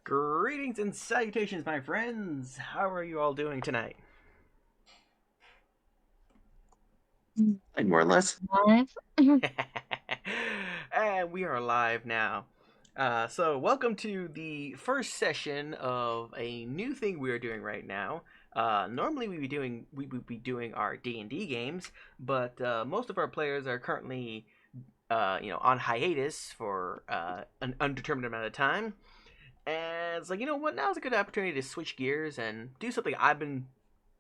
Greetings and salutations, my friends. How are you all doing tonight? Like more or less. Live. And we are live now. So welcome to the first session of a new thing we are doing right now. Normally we would be doing our D&D games, but most of our players are currently on hiatus for an undetermined amount of time. And it's like, you know what? Now's a good opportunity to switch gears and do something I've been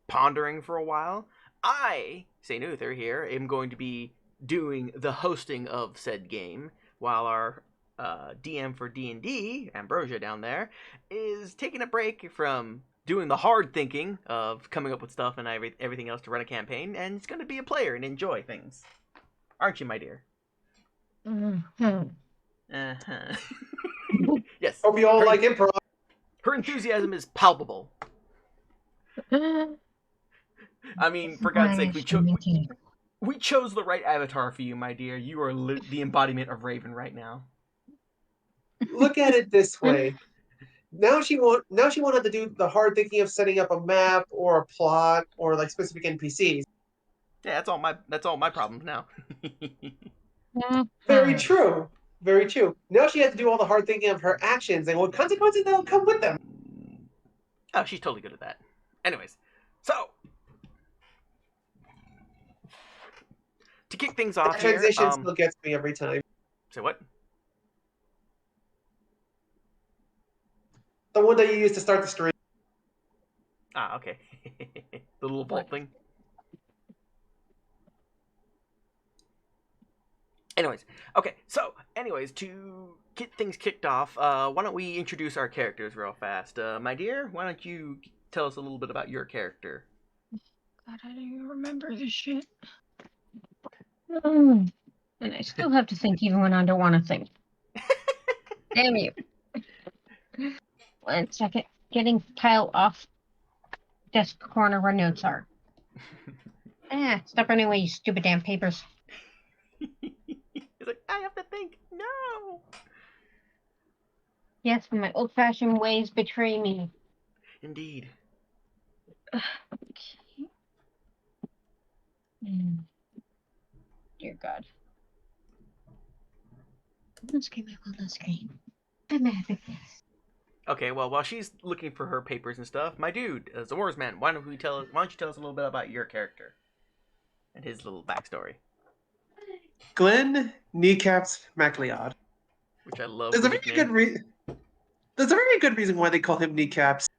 pondering for a while. I, St. Uther here, am going to be doing the hosting of said game, while our DM for D&D, Ambrosia down there, is taking a break from doing the hard thinking of coming up with stuff and everything else to run a campaign, and it's going to be a player and enjoy things. Aren't you, my dear? Mhm. Uh-huh. Yes. Hope you all Her, like improv. her enthusiasm is palpable. I mean, for God's sake, we chose the right avatar for you, my dear. You are the embodiment of Raven right now. Look at it this way. Now she won't have to do the hard thinking of setting up a map or a plot or like specific NPCs. Yeah, that's all my problems now. Very true. Very true. Now she has to do all the hard thinking of her actions and what consequences that'll come with them. Oh, she's totally good at that. Anyways, so to kick things off That here, transition still gets me every time. say what? The one that you use to start the stream. Ah, okay. The little vault thing. Anyways, to get things kicked off, why don't we introduce our characters real fast? My dear, why don't you tell us a little bit about your character? God, I don't even remember this shit. And I still have to think even when I don't want to think. Damn you. 1 second. Getting Kyle off desk corner where notes are. Stop running away, you stupid damn papers. He's like, I have to think. No. Yes, my old-fashioned ways betray me. Indeed. Okay. Dear God. Let's get my on the screen. I'm having this. Okay, well, while she's looking for her papers and stuff, my dude, Zorsman, why don't you tell us a little bit about your character and his little backstory, Glenn Kneecaps MacLeod. which I love There's the a very nickname. good reason why they call him Kneecaps.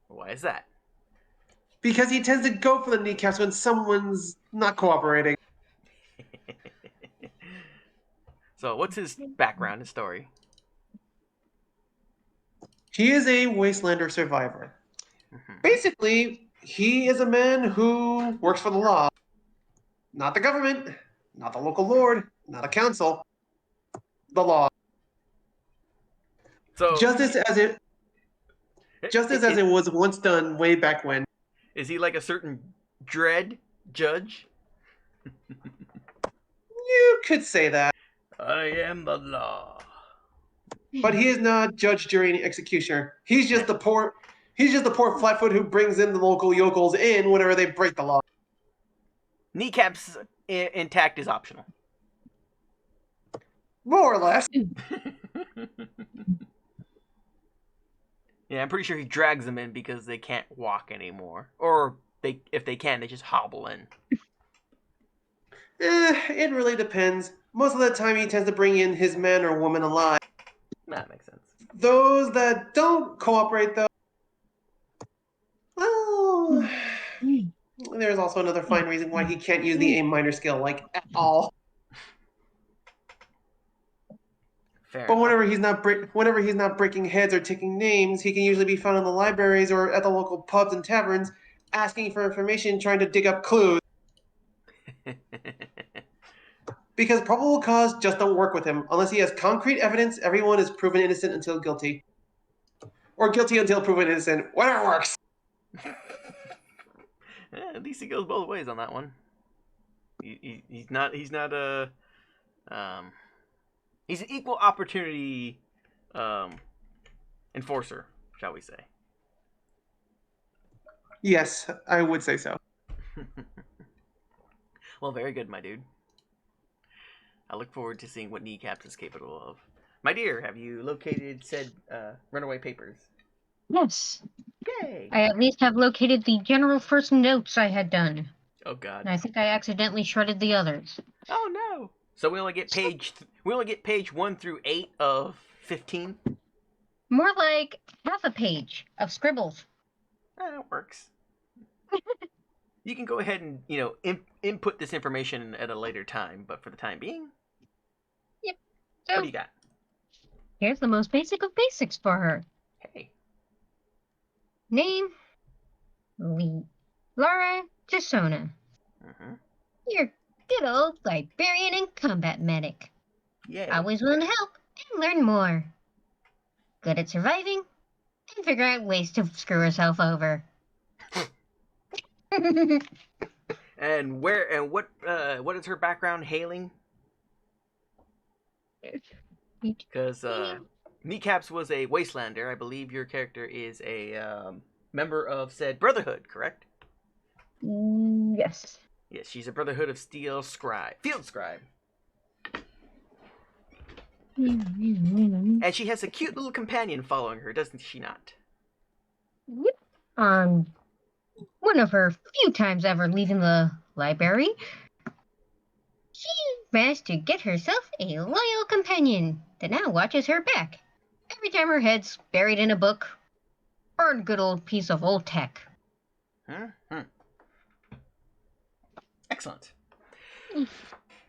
Why is that? Because he tends to go for the kneecaps when someone's not cooperating. So, what's his background and story? He is a Wastelander survivor. Mhm. Basically, he is a man who works for the law. Not the government, not the local lord, not a council. The law. So, Justice as it was once done way back when. is he like a certain dread judge? You could say that. I am the law. But he is not judge, jury, and executioner. He's just the poor flatfoot who brings in the local yokels in whenever they break the law. Kneecaps intact is optional. More or less. Yeah, I'm pretty sure he drags them in because they can't walk anymore, or if they can, they just hobble in. It really depends. Most of the time, he tends to bring in his man or woman alive. That makes sense. Those that don't cooperate, though, well, there's also another fine reason why he can't use the A minor skill, like, at all. Fair But enough. whenever he's not breaking heads or taking names, he can usually be found in the libraries or at the local pubs and taverns, asking for information, trying to dig up clues. Because probable cause just don't work with him. Unless he has concrete evidence, everyone is proven innocent until guilty. Or guilty until proven innocent. Whatever works. At least he goes both ways on that one. He's not a he's an equal opportunity enforcer, shall we say. Yes, I would say so. Well, very good, my dude. I look forward to seeing what Kneecaps is capable of. My dear, have you located said runaway papers? Yes. Yay! I at least have located the general first notes I had done. Oh God. And I think I accidentally shredded the others. Oh no! So we only get page 1 through 8 of 15. More like half a page of scribbles. It works. You can go ahead and input this information at a later time, but for the time being, Yep. What So do you got? here's the most basic of basics for her. Hey. Name, Laura Tisona. Mm-hmm. Your good old librarian and combat medic. Yay. Always willing to help and learn more. Good at surviving and figure out ways to screw herself over. And what is her background hailing? Because Kneecaps was a Wastelander. I believe your character is a member of said Brotherhood, correct? Yes. Yes, she's a Brotherhood of Steel Scribe. Field Scribe. And she has a cute little companion following her, doesn't she not? One of her few times ever leaving the library, she managed to get herself a loyal companion that now watches her back every time her head's buried in a book or a good old piece of old tech. Mm-hmm. Excellent.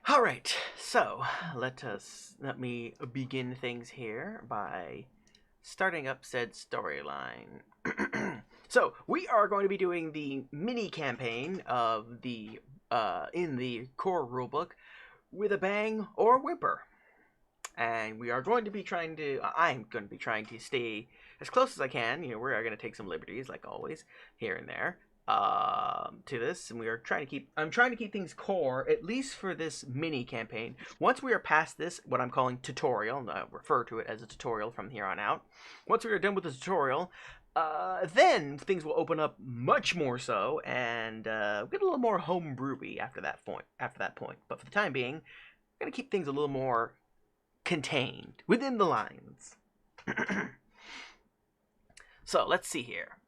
All right, so let me begin things here by starting up said storyline. So we are going to be doing the mini campaign of the in the core rulebook with a bang or whimper, and we are going to be trying to. I'm going to be trying to stay as close as I can. You know, we are going to take some liberties, like always, here and there. To this, and we are trying to keep. I'm trying to keep things core, at least for this mini campaign. Once we are past this, what I'm calling tutorial, and I refer to it as a tutorial from here on out. Once we are done with the tutorial, then things will open up much more so, and get a little more homebrewy after that point. But for the time being, we're gonna keep things a little more contained within the lines. So let's see here.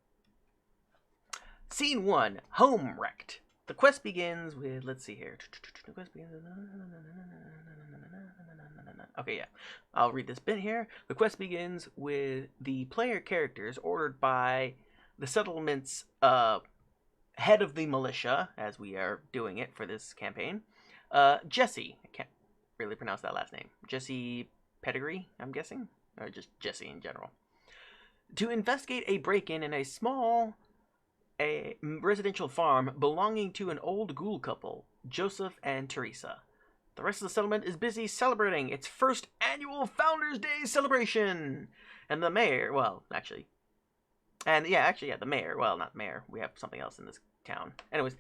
Scene 1, home wrecked. The quest begins with, let's see here. The quest begins with... Okay, yeah. I'll read this bit here. The quest begins with the player characters ordered by the settlement's head of the militia, as we are doing it for this campaign, Jesse. I can't really pronounce that last name. Jesse Pedigree, I'm guessing? Or just Jesse in general. To investigate a break-in in a residential farm belonging to an old ghoul couple, Joseph and Teresa. The rest of the settlement is busy celebrating its first annual Founders Day celebration. And the mayor, well, actually, the mayor, well, not mayor, we have something else in this town. Anyways,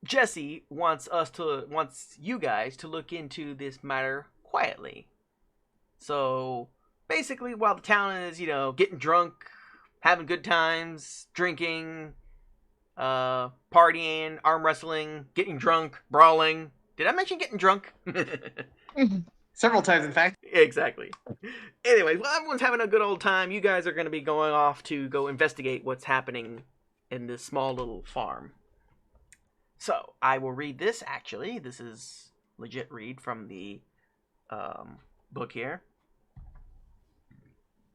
Jesse wants you guys to look into this matter quietly. So, basically, while the town is, getting drunk, having good times, drinking, partying, arm wrestling, getting drunk, brawling. Did I mention getting drunk? Several times, in fact. Exactly. Anyway, while everyone's having a good old time, you guys are going to be going off to go investigate what's happening in this small little farm. So, I will read this, actually. This is legit read from the book here.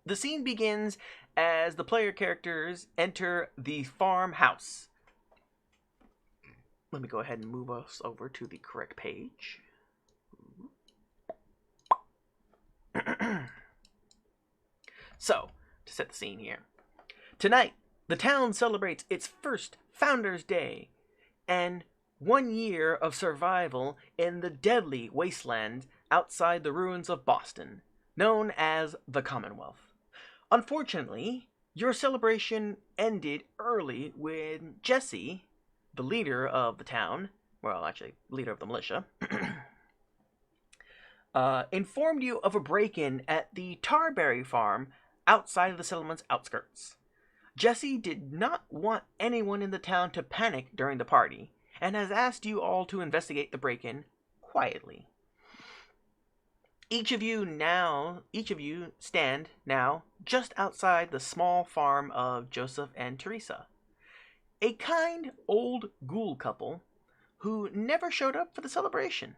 The scene begins as the player characters enter the farmhouse. Let me go ahead and move us over to the correct page. So, to set the scene here. Tonight, the town celebrates its first Founders Day and 1 year of survival in the deadly wasteland outside the ruins of Boston, known as the Commonwealth. Unfortunately, your celebration ended early when Jesse, the leader of the town, well, actually, leader of the militia, informed you of a break-in at the Tarberry farm outside of the settlement's outskirts. Jesse did not want anyone in the town to panic during the party, and has asked you all to investigate the break-in quietly. Each of you stand now just outside the small farm of Joseph and Teresa, a kind old ghoul couple who never showed up for the celebration.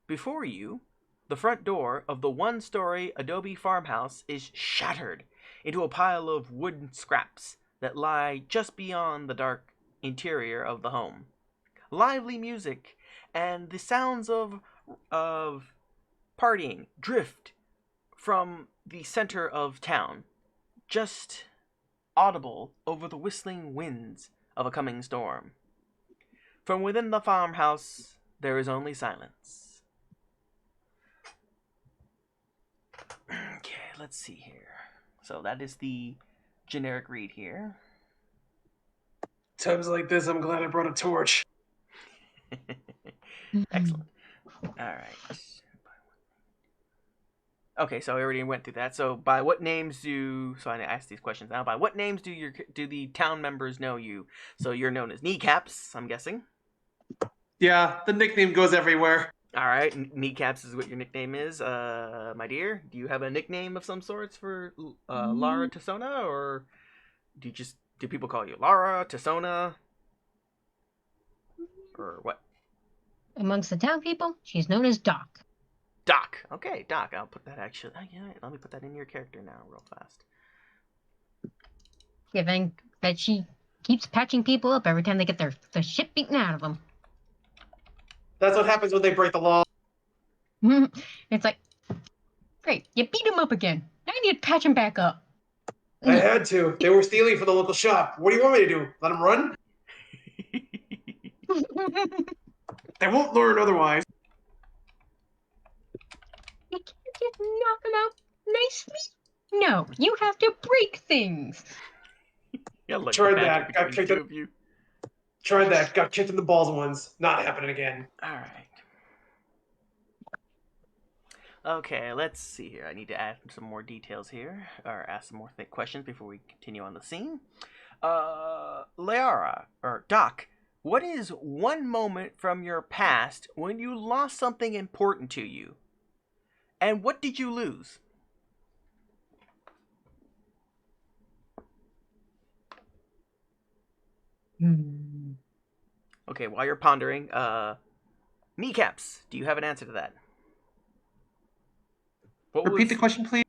Before you, the front door of the one-story adobe farmhouse is shattered into a pile of wooden scraps that lie just beyond the dark interior of the home. Lively music and the sounds of partying drift from the center of town, just audible over the whistling winds of a coming storm. From within the farmhouse, there is only silence. Okay, let's see here. So that is the generic read here. Times like this, I'm glad I brought a torch. Excellent. All right. Okay, so I already went through that. So by what names so I ask these questions now. By what names do the town members know you? So you're known as Kneecaps, I'm guessing. Yeah, the nickname goes everywhere. All right, Kneecaps is what your nickname is. My dear, do you have a nickname of some sorts for Lara Tassona, or do people call you Lara Tassona, or what? Amongst the town people, she's known as Doc. Doc. Okay, Doc. I'll put that actually. Yeah, let me put that in your character now, real fast. Given that she keeps patching people up every time they get the shit beaten out of them. That's what happens when they break the law. It's like, great, you beat him up again. Now I need to patch him back up. I had to. They were stealing from the local shop. What do you want me to do? Let them run? They won't learn otherwise. You can't just knock them out nicely. No, you have to break things. Yeah, look, Tried the that. magic Got between kicked the two in- of you. Tried that. Got kicked in the balls once. Not happening again. All right. Okay, let's see here. I need to add some more details here, or ask some more questions before we continue on the scene. Lara, or Doc, what is one moment from your past when you lost something important to you? And what did you lose? Okay, while you're pondering, Kneecaps, do you have an answer to that? Repeat the question, please.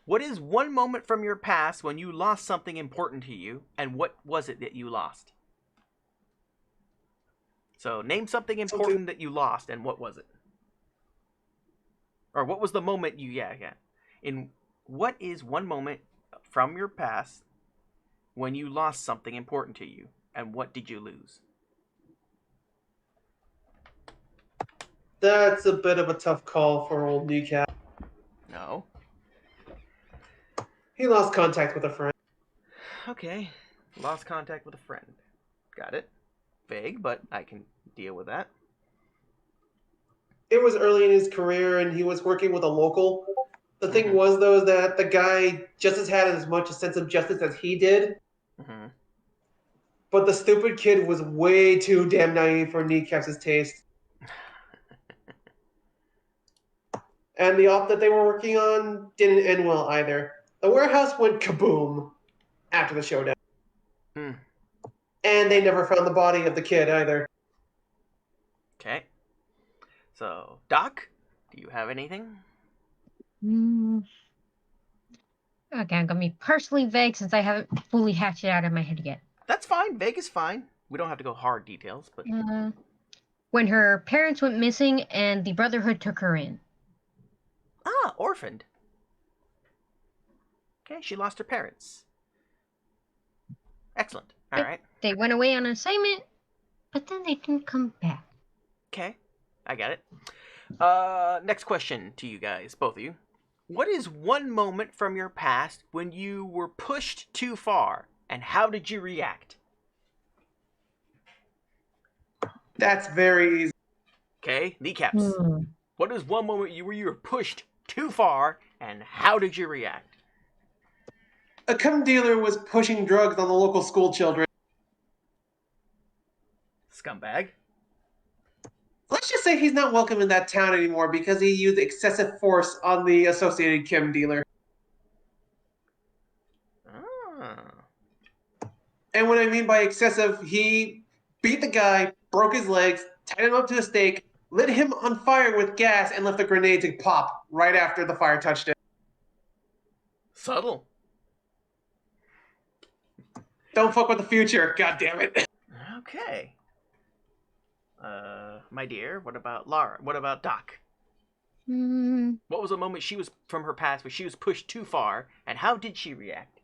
What is one moment from your past when you lost something important to you, and what was it that you lost? So, name something important that you lost, and what was it? Or what was the moment you... Yeah. What is one moment from your past when you lost something important to you, and what did you lose? That's a bit of a tough call for old Kneecap. No. He lost contact with a friend. Okay. Lost contact with a friend. Got it. Vague, but I can deal with that. It was early in his career, and he was working with a local. The thing was, though, is that the guy just had as much a sense of justice as he did. Mm-hmm. But the stupid kid was way too damn naive for Kneecap's taste. And the op that they were working on didn't end well either. The warehouse went kaboom after the showdown. Hmm. And they never found the body of the kid either. Okay. So, Doc, do you have anything? Okay, I'm gonna be partially vague since I haven't fully hatched it out of my head yet. That's fine. Vague is fine. We don't have to go hard details, but... When her parents went missing and the Brotherhood took her in. Ah, orphaned. Okay, she lost her parents. Excellent. All right. They went away on an assignment, but then they didn't come back. Okay, I got it. Next question to you guys, both of you. What is one moment from your past when you were pushed too far, and how did you react? That's very easy. Okay, Kneecaps. What is one moment where you were pushed too far, and how did you react? A cum dealer was pushing drugs on the local school children. Scumbag. Let's just say he's not welcome in that town anymore because he used excessive force on the associated Kim dealer. Ah. And what I mean by excessive, he beat the guy, broke his legs, tied him up to a stake, lit him on fire with gas, and left a grenade to pop right after the fire touched him. Subtle. Don't fuck with the future, god damn it. Okay. My dear, what about Lara? What about Doc? What was a moment she was from her past where she was pushed too far, and how did she react?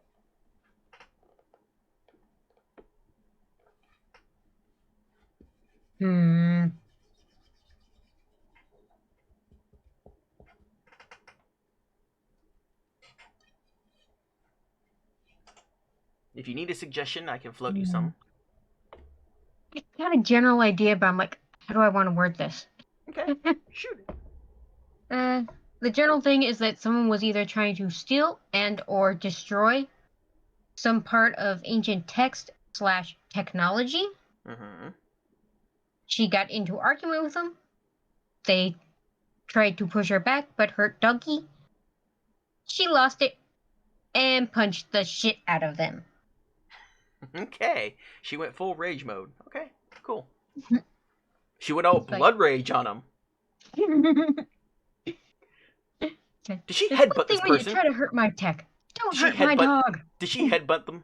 If you need a suggestion, I can float you some. I got a general idea, but I'm like, how do I want to word this? Okay, shoot it. The general thing is that someone was either trying to steal and or destroy some part of ancient text / technology. Mm-hmm. She got into argument with them. They tried to push her back, but hurt Dougie. She lost it and punched the shit out of them. Okay, she went full rage mode. Okay, cool. She went out blood rage on him. Did she headbutt this person? When you try to hurt my tech, don't hurt my dog. Did she headbutt them?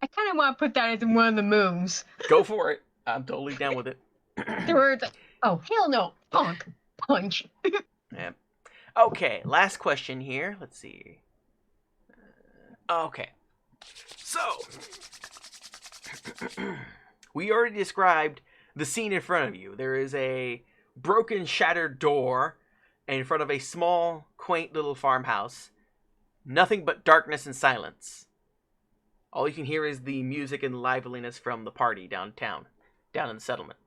I kind of want to put that as one of the moves. Go for it. I'm totally down with it. The words, oh hell no, punk, punch. Yeah. Okay, last question here. Let's see. Okay. So, we already described the scene in front of you. There is a broken, shattered door in front of a small, quaint little farmhouse. Nothing but darkness and silence. All you can hear is the music and liveliness from the party downtown, down in the settlement.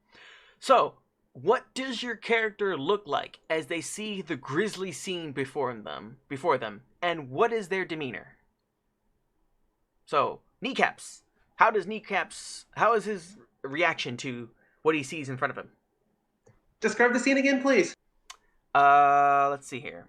So, what does your character look like as they see the grisly scene before them, and what is their demeanor? So, Kneecaps. How is his reaction to what he sees in front of him? Describe the scene again, please. Let's see here.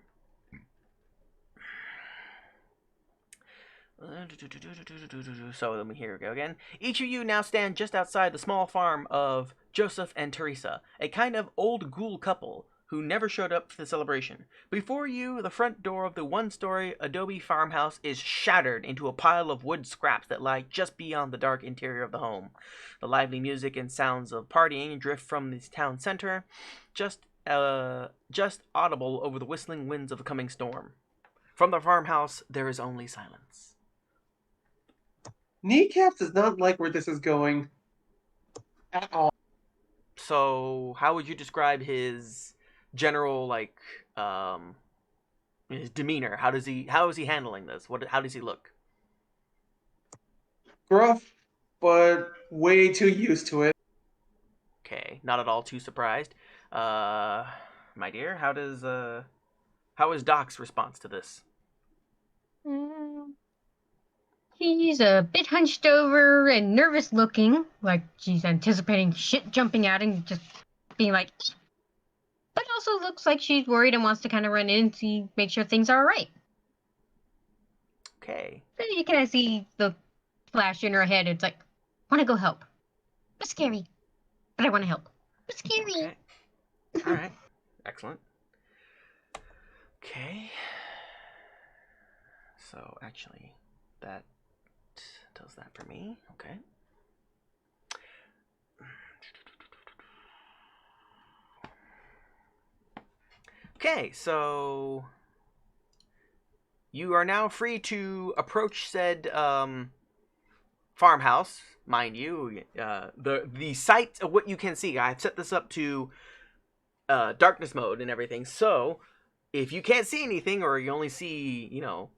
So let me here we go again. Each of you now stand just outside the small farm of Joseph and Teresa, a kind of old ghoul couple who never showed up for the celebration. Before you, the front door of the one-story adobe farmhouse is shattered into a pile of wood scraps that lie just beyond the dark interior of the home. The lively music and sounds of partying drift from the town center, just audible over the whistling winds of the coming storm. From the farmhouse, there is only silence. Kneecaps does not like where this is going at all. So, how would you describe his general, his demeanor? How is he handling this? How does he look? Gruff, but way too used to it. Okay, not at all too surprised. My dear, how is Doc's response to this? He's a bit hunched over and nervous looking, like she's anticipating shit jumping out and just being like, but also looks like she's worried and wants to kind of run in and make sure things are alright. Okay. Then you kind of see the flash in her head. It's like, want to go help. It's scary, but I want to help. It's scary. Okay. All right. Excellent. Okay. So, actually, that does that for me. Okay. Okay, so you are now free to approach said farmhouse, mind you. The sight of what you can see. I've set this up to darkness mode and everything, so if you can't see anything, or you only see,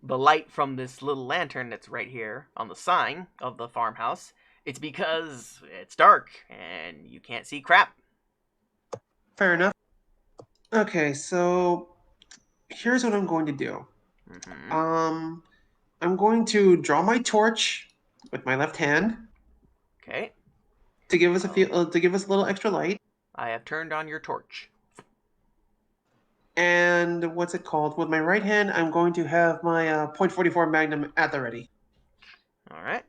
the light from this little lantern that's right here on the sign of the farmhouse, it's because it's dark and you can't see crap. Fair enough. Okay, so here's what I'm going to do. Mm-hmm. I'm going to draw my torch with my left hand Okay. to give us to give us a little extra light. I have turned on your torch. And what's it called? With my right hand, I'm going to have my .44 Magnum at the ready. All right.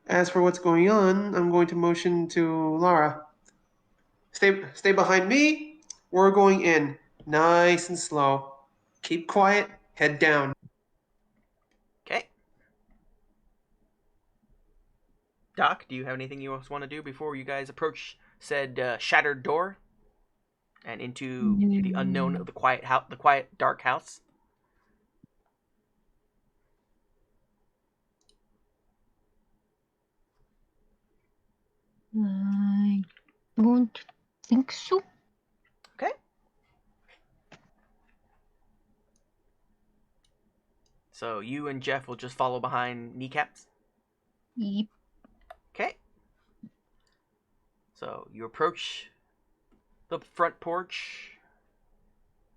As for what's going on, I'm going to motion to Lara. Stay behind me. We're going in, nice and slow. Keep quiet. Head down. Okay. Doc, do you have anything you else want to do before you guys approach said shattered door and into the unknown of the quiet house, the quiet dark house? I don't think so. Okay. So you and Jeff will just follow behind Kneecaps? Yep. Okay. So you approach the front porch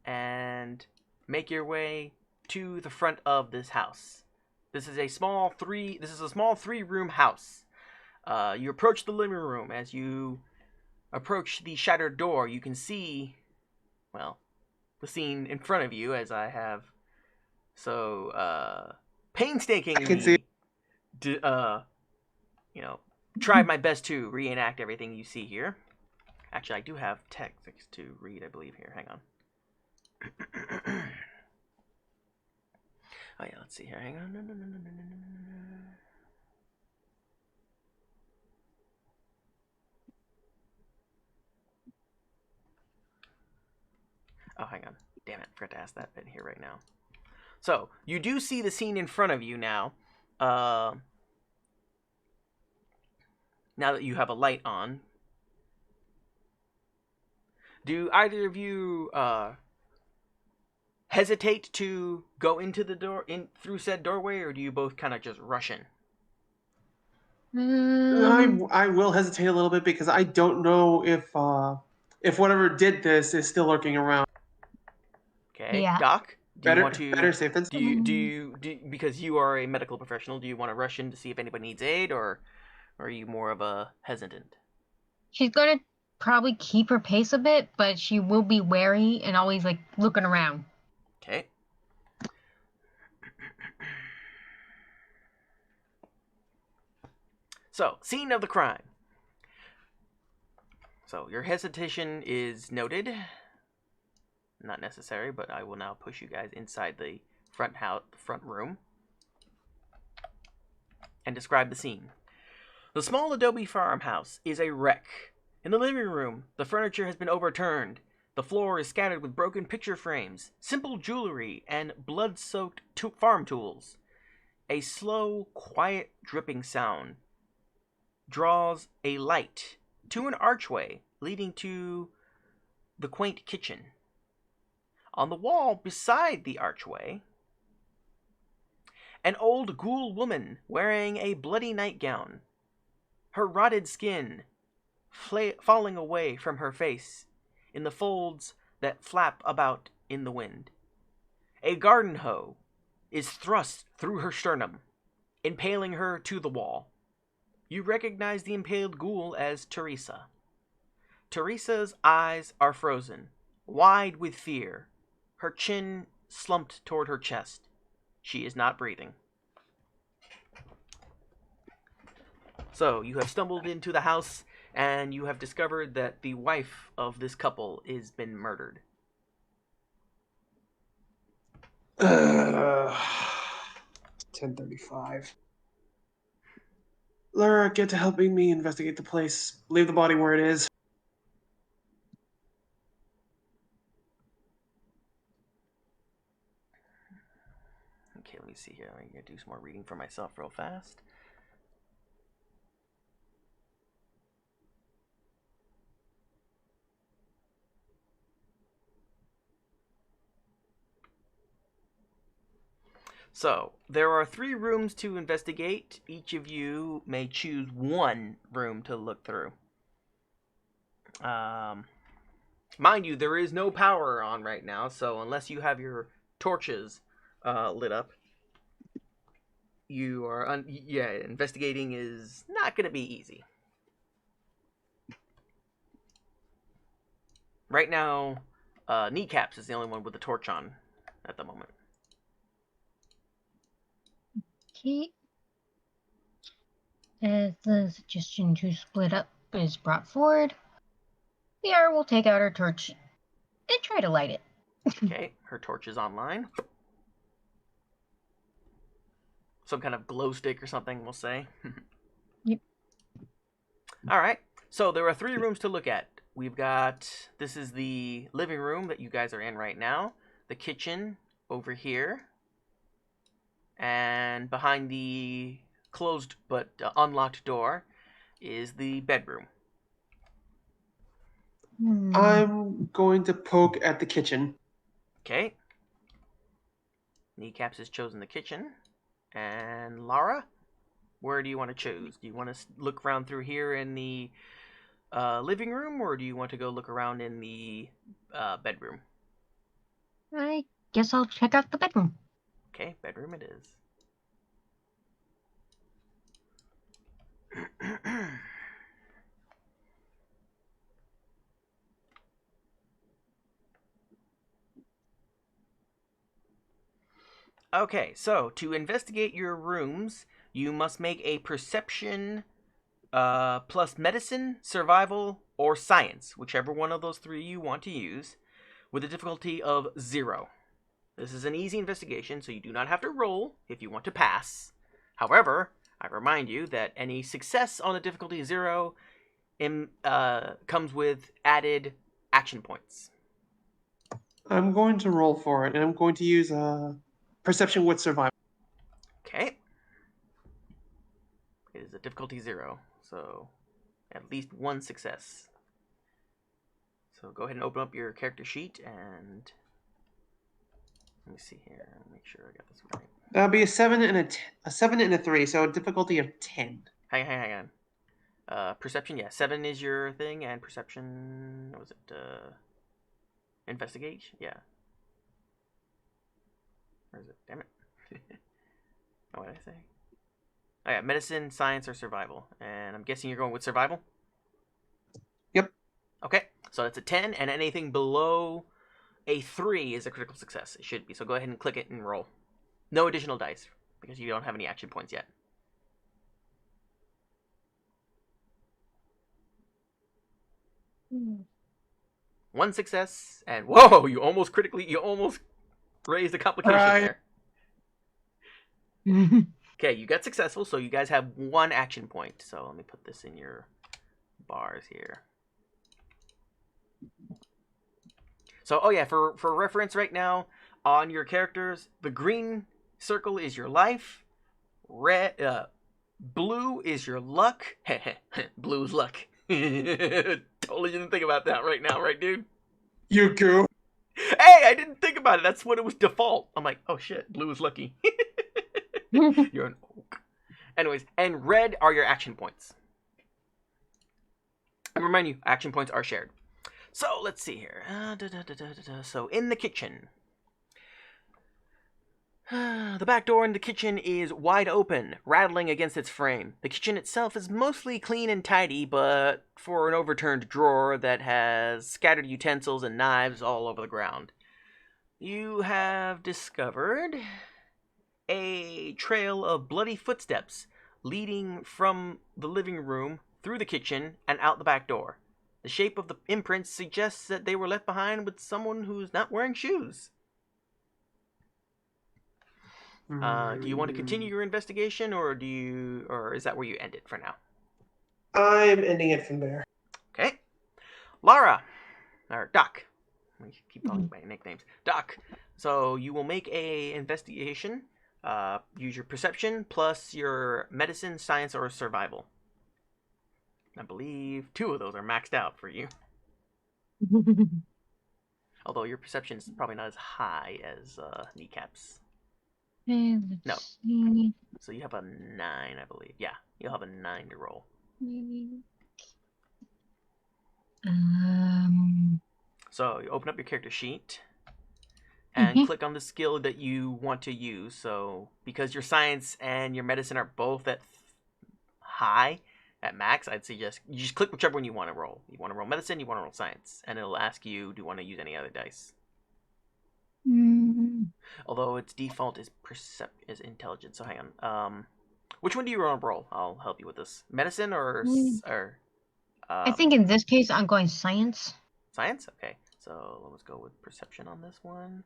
and make your way to the front of this house. This is a small three-room house. You approach the living room. As you approach the shattered door, you can see, well, the scene in front of you, as I have so painstakingly, tried my best to reenact everything you see here. Actually, I do have text to read, I believe, here. Hang on. Oh, yeah, let's see here. Hang on. Oh, hang on. Damn it. Forgot to ask that bit here right now. So, you do see the scene in front of you now. Now that you have a light on. Do either of you hesitate to go into the door through said doorway, or do you both kind of just rush in? I will hesitate a little bit because I don't know if whatever did this is still lurking around. Okay, Yeah. Doc, do you want to? Better safe than Do you because you are a medical professional? Do you want to rush in to see if anybody needs aid, or are you more of a hesitant? She's gonna probably keep her pace a bit, but she will be wary and always like looking around. Okay. So, scene of the crime. So, your hesitation is noted. Not necessary, but I will now push you guys inside the front room, and describe the scene. The small adobe farmhouse is a wreck. In the living room, the furniture has been overturned. The floor is scattered with broken picture frames, simple jewelry, and blood-soaked farm tools. A slow, quiet dripping sound draws a light to an archway leading to the quaint kitchen. On the wall beside the archway, an old ghoul woman wearing a bloody nightgown, her rotted skin falling away from her face in the folds that flap about in the wind. A garden hoe is thrust through her sternum, impaling her to the wall. You recognize the impaled ghoul as Teresa. Teresa's eyes are frozen, wide with fear, her chin slumped toward her chest. She is not breathing. So, you have stumbled into the house, and you have discovered that the wife of this couple has been murdered. 10:35. Lara, get to helping me investigate the place. Leave the body where it is. Okay, let me see here. I'm going to do some more reading for myself real fast. So, there are 3 rooms to investigate. Each of you may choose one room to look through. Mind you, there is no power on right now, so unless you have your torches lit up. You are investigating is not going to be easy. Right now, Kneecaps is the only one with the torch on at the moment. Okay. As the suggestion to split up is brought forward, Liara will take out her torch and try to light it. Okay, her torch is online. Some kind of glow stick or something, we'll say. Yep. All right, so there are 3 rooms to look at. We've got, this is the living room that you guys are in right now, the kitchen over here, and behind the closed but unlocked door is the bedroom. I'm going to poke at the kitchen. Okay. Kneecaps has chosen the kitchen. And Lara, where do you want to choose? Do you want to look around through here in the living room, or do you want to go look around in the bedroom? I guess I'll check out the bedroom. Okay, bedroom it is. Okay, so to investigate your rooms, you must make a perception plus medicine, survival, or science, whichever one of those 3 you want to use, with a difficulty of 0. This is an easy investigation, so you do not have to roll if you want to pass. However, I remind you that any success on a difficulty 0 comes with added action points. I'm going to roll for it, and I'm going to use perception with survival. Okay. It is a difficulty 0, so at least 1 success. So go ahead and open up your character sheet, and let me see here. Make sure I got this right. That'll be a 7 and a 7 and a 3, so a difficulty of 10. Hang on. Perception, yeah. 7 is your thing, and perception, what was it? Investigation? Yeah. Where is it? Damn it. Oh, what did I say? Oh, yeah. Medicine, science, or survival. And I'm guessing you're going with survival? Yep. Okay. So that's a 10, and anything below a 3 is a critical success. It should be. So go ahead and click it and roll. No additional dice, because you don't have any action points yet. Hmm. 1 success, and whoa, you almost raised a complication Right. there. Okay, you got successful, so you guys have 1 action point. So let me put this in your bars here. So, oh yeah, for reference right now, on your characters, the green circle is your life, blue is your luck. Blue's luck. Totally didn't think about that right now, right, dude? You go. Hey, I didn't think about it. That's what it was default. I'm like, oh shit, blue is lucky. You're an oak. Anyways, and red are your action points. And remind you, action points are shared. So let's see here. So in the kitchen. The back door in the kitchen is wide open, rattling against its frame. The kitchen itself is mostly clean and tidy, but for an overturned drawer that has scattered utensils and knives all over the ground. You have discovered a trail of bloody footsteps leading from the living room through the kitchen and out the back door. The shape of the imprints suggests that they were left behind with someone who's not wearing shoes. Do you want to continue your investigation, or is that where you end it for now? I'm ending it from there. Okay, Lara, or Doc. I keep calling my nicknames. Doc. So you will make a investigation. Use your perception plus your medicine, science, or survival. I believe 2 of those are maxed out for you. Although your perception is probably not as high as Kneecaps. No. See. So you have a 9, I believe. Yeah, you'll have a 9 to roll. So you open up your character sheet, and Mhm. click on the skill that you want to use. So because your science and your medicine are both at high, at max, I'd suggest you just click whichever one you want to roll. You want to roll medicine, you want to roll science, and it'll ask you, do you want to use any other dice? Mm, Although its default is is intelligence. So hang on. Which one do you want to roll? I'll help you with this. Medicine or I think in this case, I'm going science. science? Okay. So let's go with perception on this one.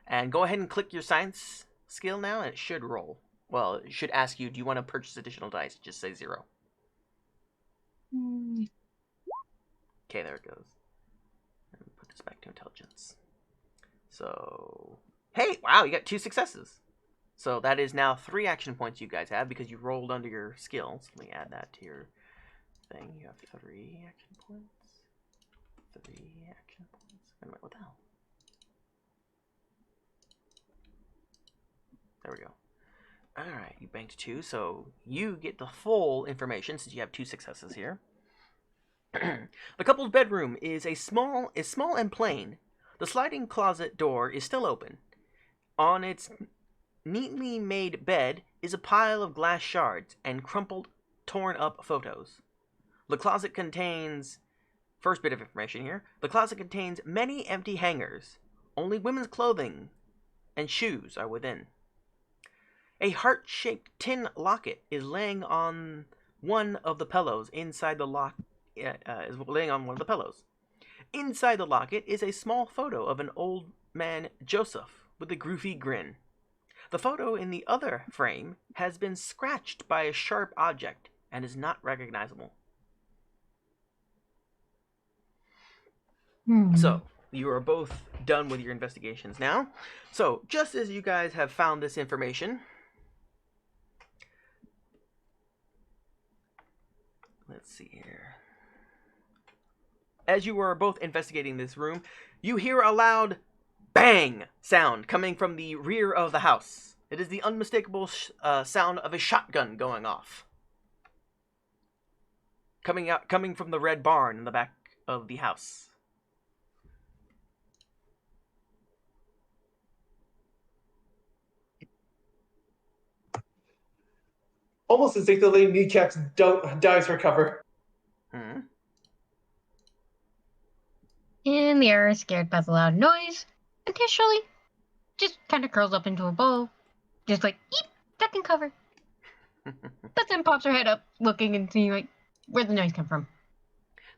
And go ahead and click your science skill now, and it should roll. Well, it should ask you, do you want to purchase additional dice? Just say 0. Mm, Okay, there it goes. And put this back to intelligence. So, hey, wow, you got 2 successes. So that is now 3 action points you guys have because you rolled under your skills. Let me add that to your thing. You have 3 action points. 3 action points. Wait a minute, what the hell? There we go. Alright, you banked 2, so you get the full information since you have 2 successes here. The couple's bedroom is small and plain. The sliding closet door is still open. On its neatly made bed is a pile of glass shards and crumpled, torn up photos. The closet contains first bit of information here. The closet contains many empty hangers. Only women's clothing and shoes are within. A heart-shaped tin locket is laying on one of the pillows inside the is laying on one of the pillows. Inside the locket is a small photo of an old man, Joseph, with a goofy grin. The photo in the other frame has been scratched by a sharp object and is not recognizable. So, you are both done with your investigations now. So, just as you guys have found this information, let's see here. As you are both investigating this room, you hear a loud bang sound coming from the rear of the house. It is the unmistakable sound of a shotgun going off. Coming from the red barn in the back of the house. Almost instinctively, Kneecaps dives for cover. Hmm. And the air is scared by the loud noise. Initially, just kind of curls up into a ball, just like, eep, duck and cover. But then pops her head up, looking and seeing like where the noise come from.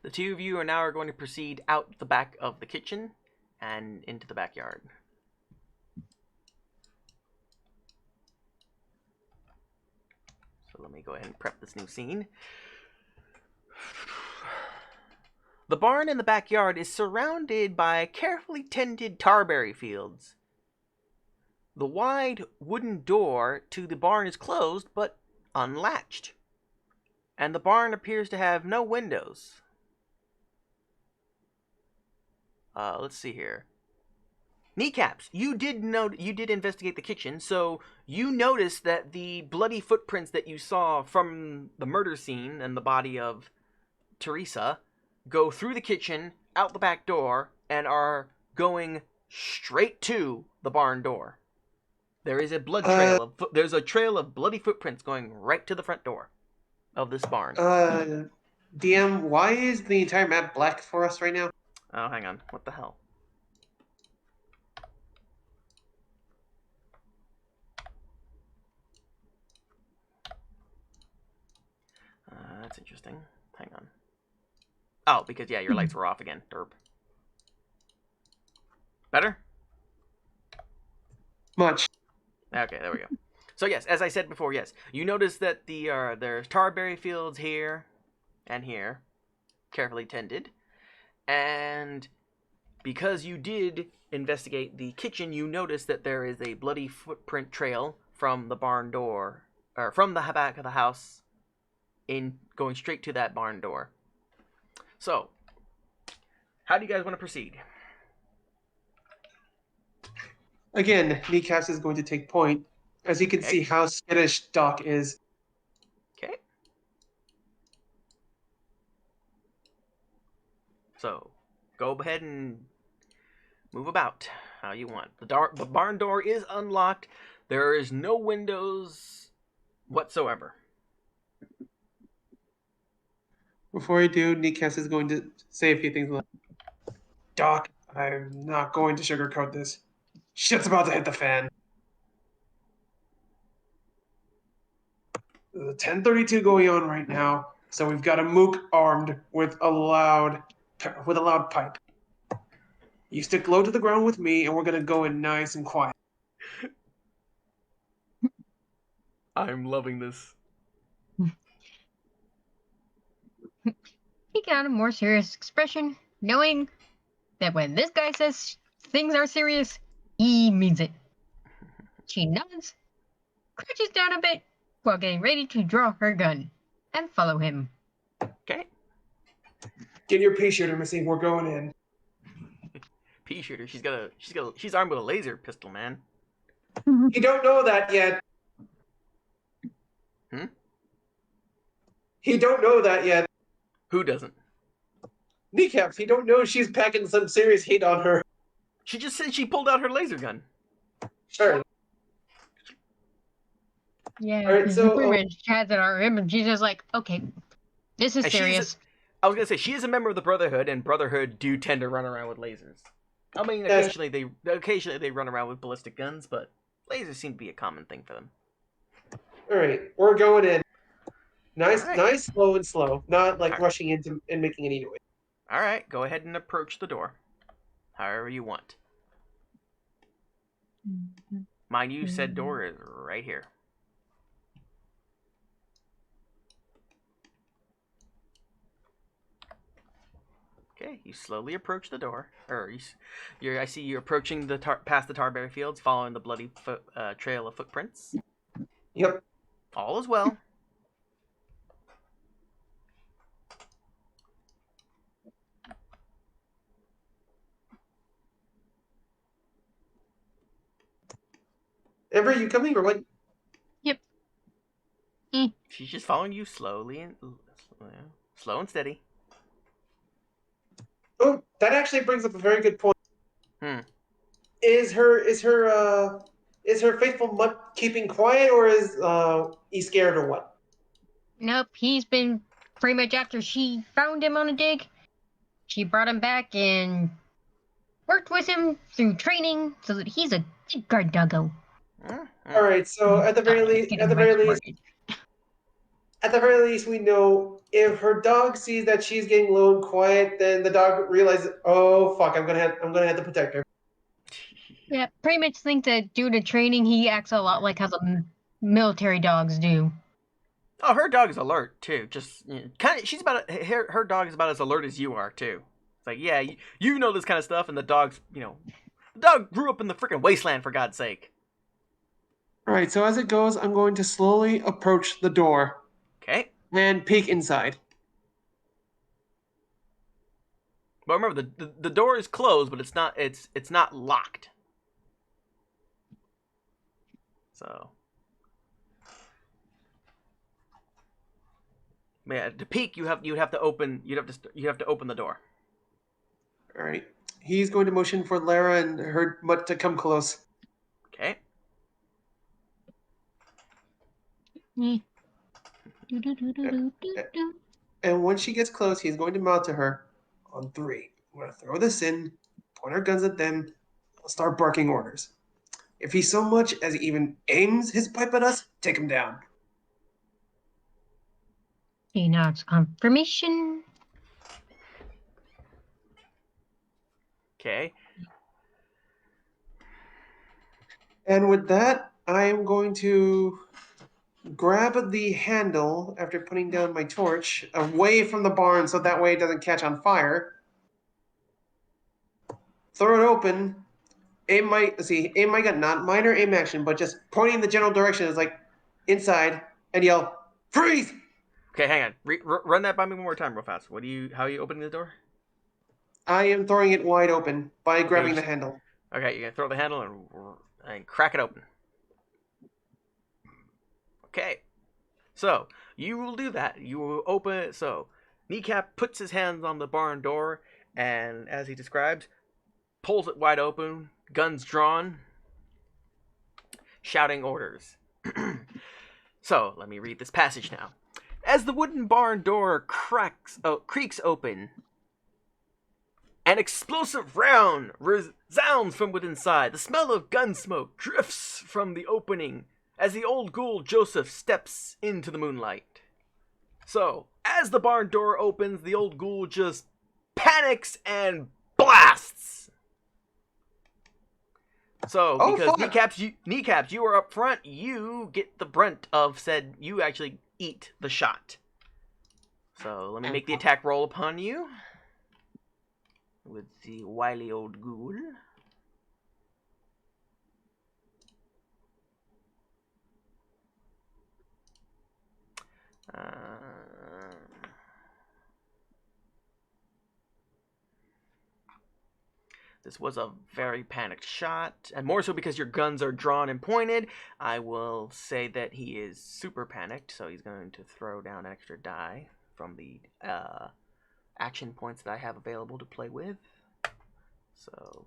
The two of you are going to proceed out the back of the kitchen and into the backyard. So let me go ahead and prep this new scene. The barn in the backyard is surrounded by carefully tended tarberry fields. The wide wooden door to the barn is closed but unlatched, and the barn appears to have no windows. Let's see here. Kneecaps, you did investigate the kitchen, so you noticed that the bloody footprints that you saw from the murder scene and the body of Teresa go through the kitchen, out the back door, and are going straight to the barn door. There is a there's a trail of bloody footprints going right to the front door of this barn. DM, why is the entire map black for us right now? Oh, hang on. What the hell? That's interesting. Hang on. Oh, because, yeah, your lights were off again. Derp. Better? Much. Okay, there we go. So, yes, as I said before, yes. You notice that there's tarberry fields here and here. Carefully tended. And because you did investigate the kitchen, you notice that there is a bloody footprint trail from the barn door, or from the back of the house, in going straight to that barn door. So, how do you guys want to proceed? Again, Kneecaps is going to take point, as you can see how skittish Doc is. Okay. So, go ahead and move about. how you want. The barn door is unlocked. There is no windows whatsoever. Before I do, Nikas is going to say a few things like, Doc, I'm not going to sugarcoat this. Shit's about to hit the fan. There's a 1032 going on right now, so we've got a mook armed with a loud pipe. You stick low to the ground with me, and we're gonna go in nice and quiet. I'm loving this. He got a more serious expression, knowing that when this guy says things are serious, he means it. She nods, crouches down a bit, while getting ready to draw her gun, and follow him. Okay. Get your pea shooter, Missy. We're going in. Pea shooter. She's armed with a laser pistol, man. You don't know that yet. Hmm? He don't know that yet. Who doesn't? Kneecaps, he don't know she's packing some serious heat on her. She just said she pulled out her laser gun. Sure. Yeah, All right, so, pretty much has it on him, and she's just like, okay, this is And serious. I was gonna say she is a member of the Brotherhood, and Brotherhood do tend to run around with lasers. I mean, Yes. occasionally they run around with ballistic guns, but lasers seem to be a common thing for them. All right, we're going in. Nice, All right. nice, slow and slow. Not like All right. rushing into and making any noise. All right, go ahead and approach the door, however you want. Mind you, said door is right here. Okay, you slowly approach the door, I see you're approaching past the Tarberry Fields, following the bloody trail of footprints. Yep. All is well. Amber, you coming or what? She's just following you slowly and slow and steady. Oh, that actually brings up a very good point. Hmm. Is her faithful mutt keeping quiet, or is he scared or what? Nope, he's been pretty much after she found him on a dig. She brought him back and worked with him through training so that he's a good guard doggo. All right, so at the very least, we know if her dog sees that she's getting low and quiet, then the dog realizes, oh fuck, I'm gonna have to protect her. Yeah, pretty much think that due to training, he acts a lot like how the military dogs do. Oh, her dog is alert too. Just kind of, her dog is about as alert as you are too. It's like, yeah, you know this kind of stuff, and the dog's, the dog grew up in the freaking wasteland, for God's sake. All right, so as it goes, I'm going to slowly approach the door Okay. and peek inside. But remember, the door is closed, but it's not locked. So, yeah, to peek, you'd have to open the door. All right, he's going to motion for Lara and her mutt to come close. Okay. And when she gets close, he's going to mount to her on 3. I'm going to throw this in, point our guns at them, we'll start barking orders. If he so much as even aims his pipe at us, take him down. He nods confirmation. Okay. And with that, I am going to grab the handle after putting down my torch away from the barn so that way it doesn't catch on fire. Throw it open. Aim my gun, not minor aim action, but just pointing the general direction is like inside and yell, freeze! Okay, hang on. Run that by me one more time real fast. How are you opening the door? I am throwing it wide open by grabbing the handle. Okay, you're going to throw the handle and crack it open. Okay. So, you will do that. You will open it. So, Kneecap puts his hands on the barn door, and as he describes, pulls it wide open, guns drawn, shouting orders. So, let me read this passage now. As the wooden barn door creaks open, an explosive round resounds from within inside. The smell of gun smoke drifts from the opening as the old ghoul Joseph steps into the moonlight. So, as the barn door opens, the old ghoul just panics and blasts. So, because kneecaps, you are up front, you get the brunt of said, you actually eat the shot. So, let me make the attack roll upon you. With the wily old ghoul. This was a very panicked shot, and more so because your guns are drawn and pointed. I will say that he is super panicked, so he's going to throw down an extra die from the action points that I have available to play with. So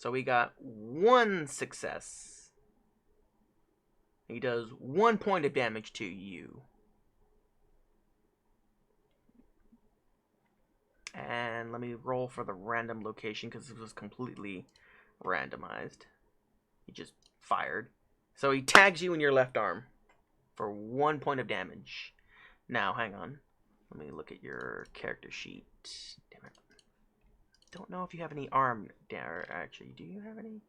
we got 1 success. He does 1 point of damage to you. And let me roll for the random location because this was completely randomized. He just fired. So he tags you in your left arm for 1 point of damage. Now, hang on. Let me look at your character sheet. Damn it. Don't know if you have any arm there. Actually, do you have any?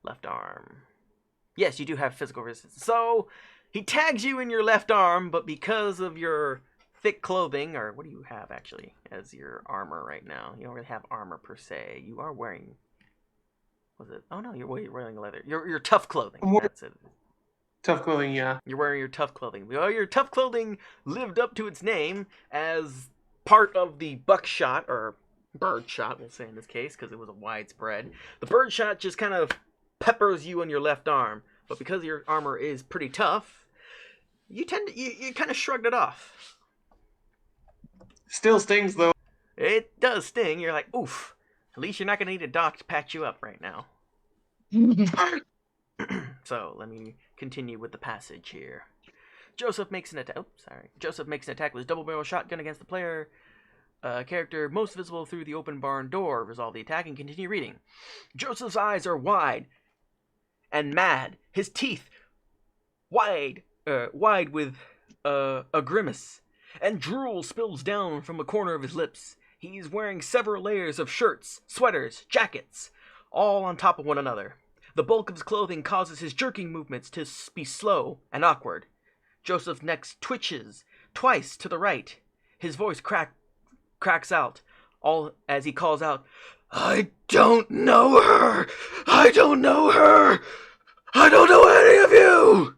Left arm. Yes, you do have physical resistance. So he tags you in your left arm, but because of your thick clothing, or what do you have actually as your armor right now? You don't really have armor per se. You are wearing, was it? Oh no, you're wearing leather. You're tough clothing. That's it. Tough clothing, yeah. You're wearing your tough clothing. Well, your tough clothing lived up to its name as part of the buckshot, or bird shot, we'll say in this case, because it was a widespread. The bird shot just kind of peppers you on your left arm, but because your armor is pretty tough, you kind of shrugged it off. Still stings, though. It does sting. You're like, oof. At least you're not going to need a doc to patch you up right now. So, let me continue with the passage here. Joseph makes an attack. Joseph makes an attack with his double-barrel shotgun against the player character most visible through the open barn door. Resolve the attack and continue reading. Joseph's eyes are wide and mad. His teeth wide with a grimace. And drool spills down from a corner of his lips. He's wearing several layers of shirts, sweaters, jackets, all on top of one another. The bulk of his clothing causes his jerking movements to be slow and awkward. Joseph's neck twitches twice to the right. His voice cracks out, all as he calls out, "I don't know her! I don't know her! I don't know any of you!"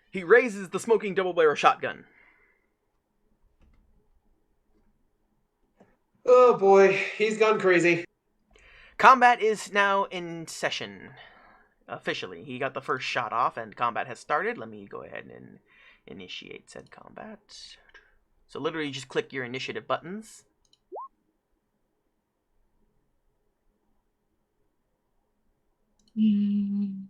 He raises the smoking double-barrel shotgun. Oh boy, he's gone crazy. Combat is now in session. Officially. He got the first shot off and combat has started. Let me go ahead and initiate said combat. So literally just click your initiative buttons. Mm-hmm.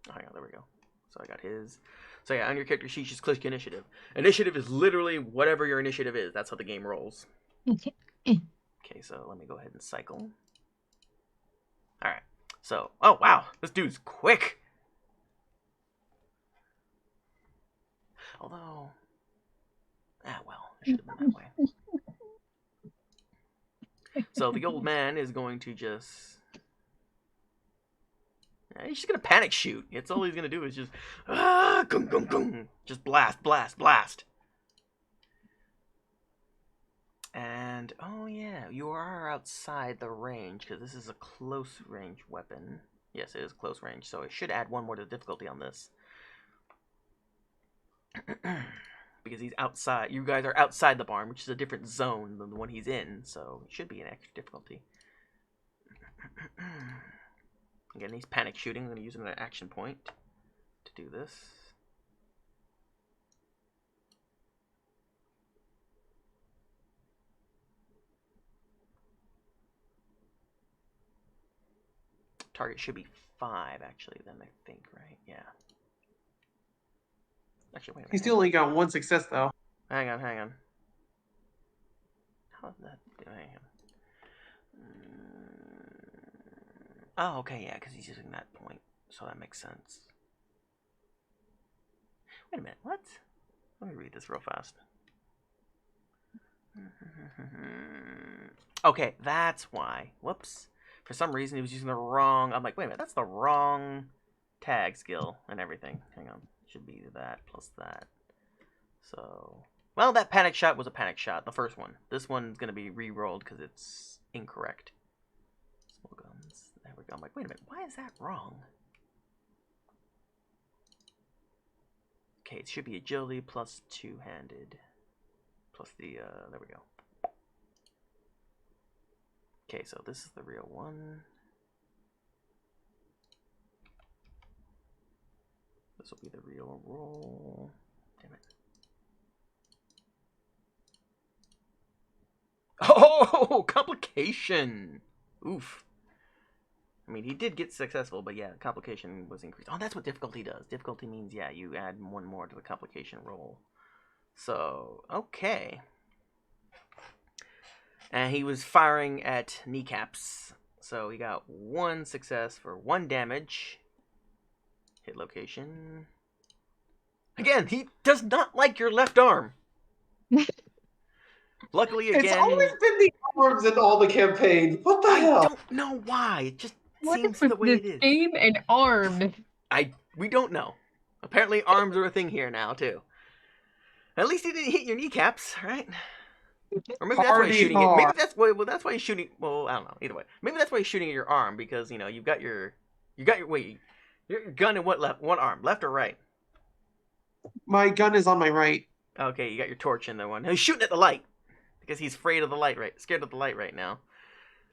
Oh, hang on, there we go. So I got his. So yeah, on your character sheet, just click initiative. Initiative is literally whatever your initiative is. That's how the game rolls. Okay. Okay, so let me go ahead and cycle. Alright. So, oh wow, this dude's quick. Although, well, it should have been that way. So the old man is going to just... he's just going to panic shoot. It's all he's going to do is just... gung, gung, gung, just blast, blast, blast. And, oh yeah, you are outside the range, because this is a close range weapon. Yes, it is close range, so it should add 1 more to the difficulty on this. Because he's outside. You guys are outside the barn, which is a different zone than the one he's in, so it should be an extra difficulty. Again, he's panic shooting. I'm going to use another action point to do this. target should be 5, actually, then I think, right? Yeah. Actually, wait a minute. He still only got 1 success, though. Hang on. How's that doing? Oh, okay, yeah, because he's using that point, so that makes sense. Wait a minute, what? Let me read this real fast. Okay, that's why. Whoops. For some reason, he was using the wrong... I'm like, wait a minute, that's the wrong tag skill and everything. Hang on. Should be that plus that. So... Well, that panic shot was a panic shot, the first one. This one's going to be re-rolled because it's incorrect. Small guns. There we go. I'm like, wait a minute, why is that wrong? Okay, it should be agility plus two-handed. Plus the, there we go. Okay, so this is the real one. This will be the real roll. Damn it. Oh, complication! Oof. I mean, he did get successful, but yeah, complication was increased. Oh, that's what difficulty does. Difficulty means, yeah, you add 1 more to the complication roll. So, okay. And he was firing at kneecaps. So he got 1 success for 1 damage. Hit location. Again, he does not like your left arm. Luckily, again... It's always been the arms in all the campaigns. What the hell? I don't know why. It just What seems is with the way this it is. game and armed? We don't know. Apparently, arms are a thing here now, too. At least he didn't hit your kneecaps, right? Or maybe that's why he's shooting it. Maybe that's why. Well, that's why he's shooting. Well, I don't know. Either way, maybe that's why he's shooting at your arm because you know you've got your your gun in what arm, left or right? My gun is on my right. Okay, you got your torch in the one. He's shooting at the light because he's afraid of the light, right? Scared of the light right now.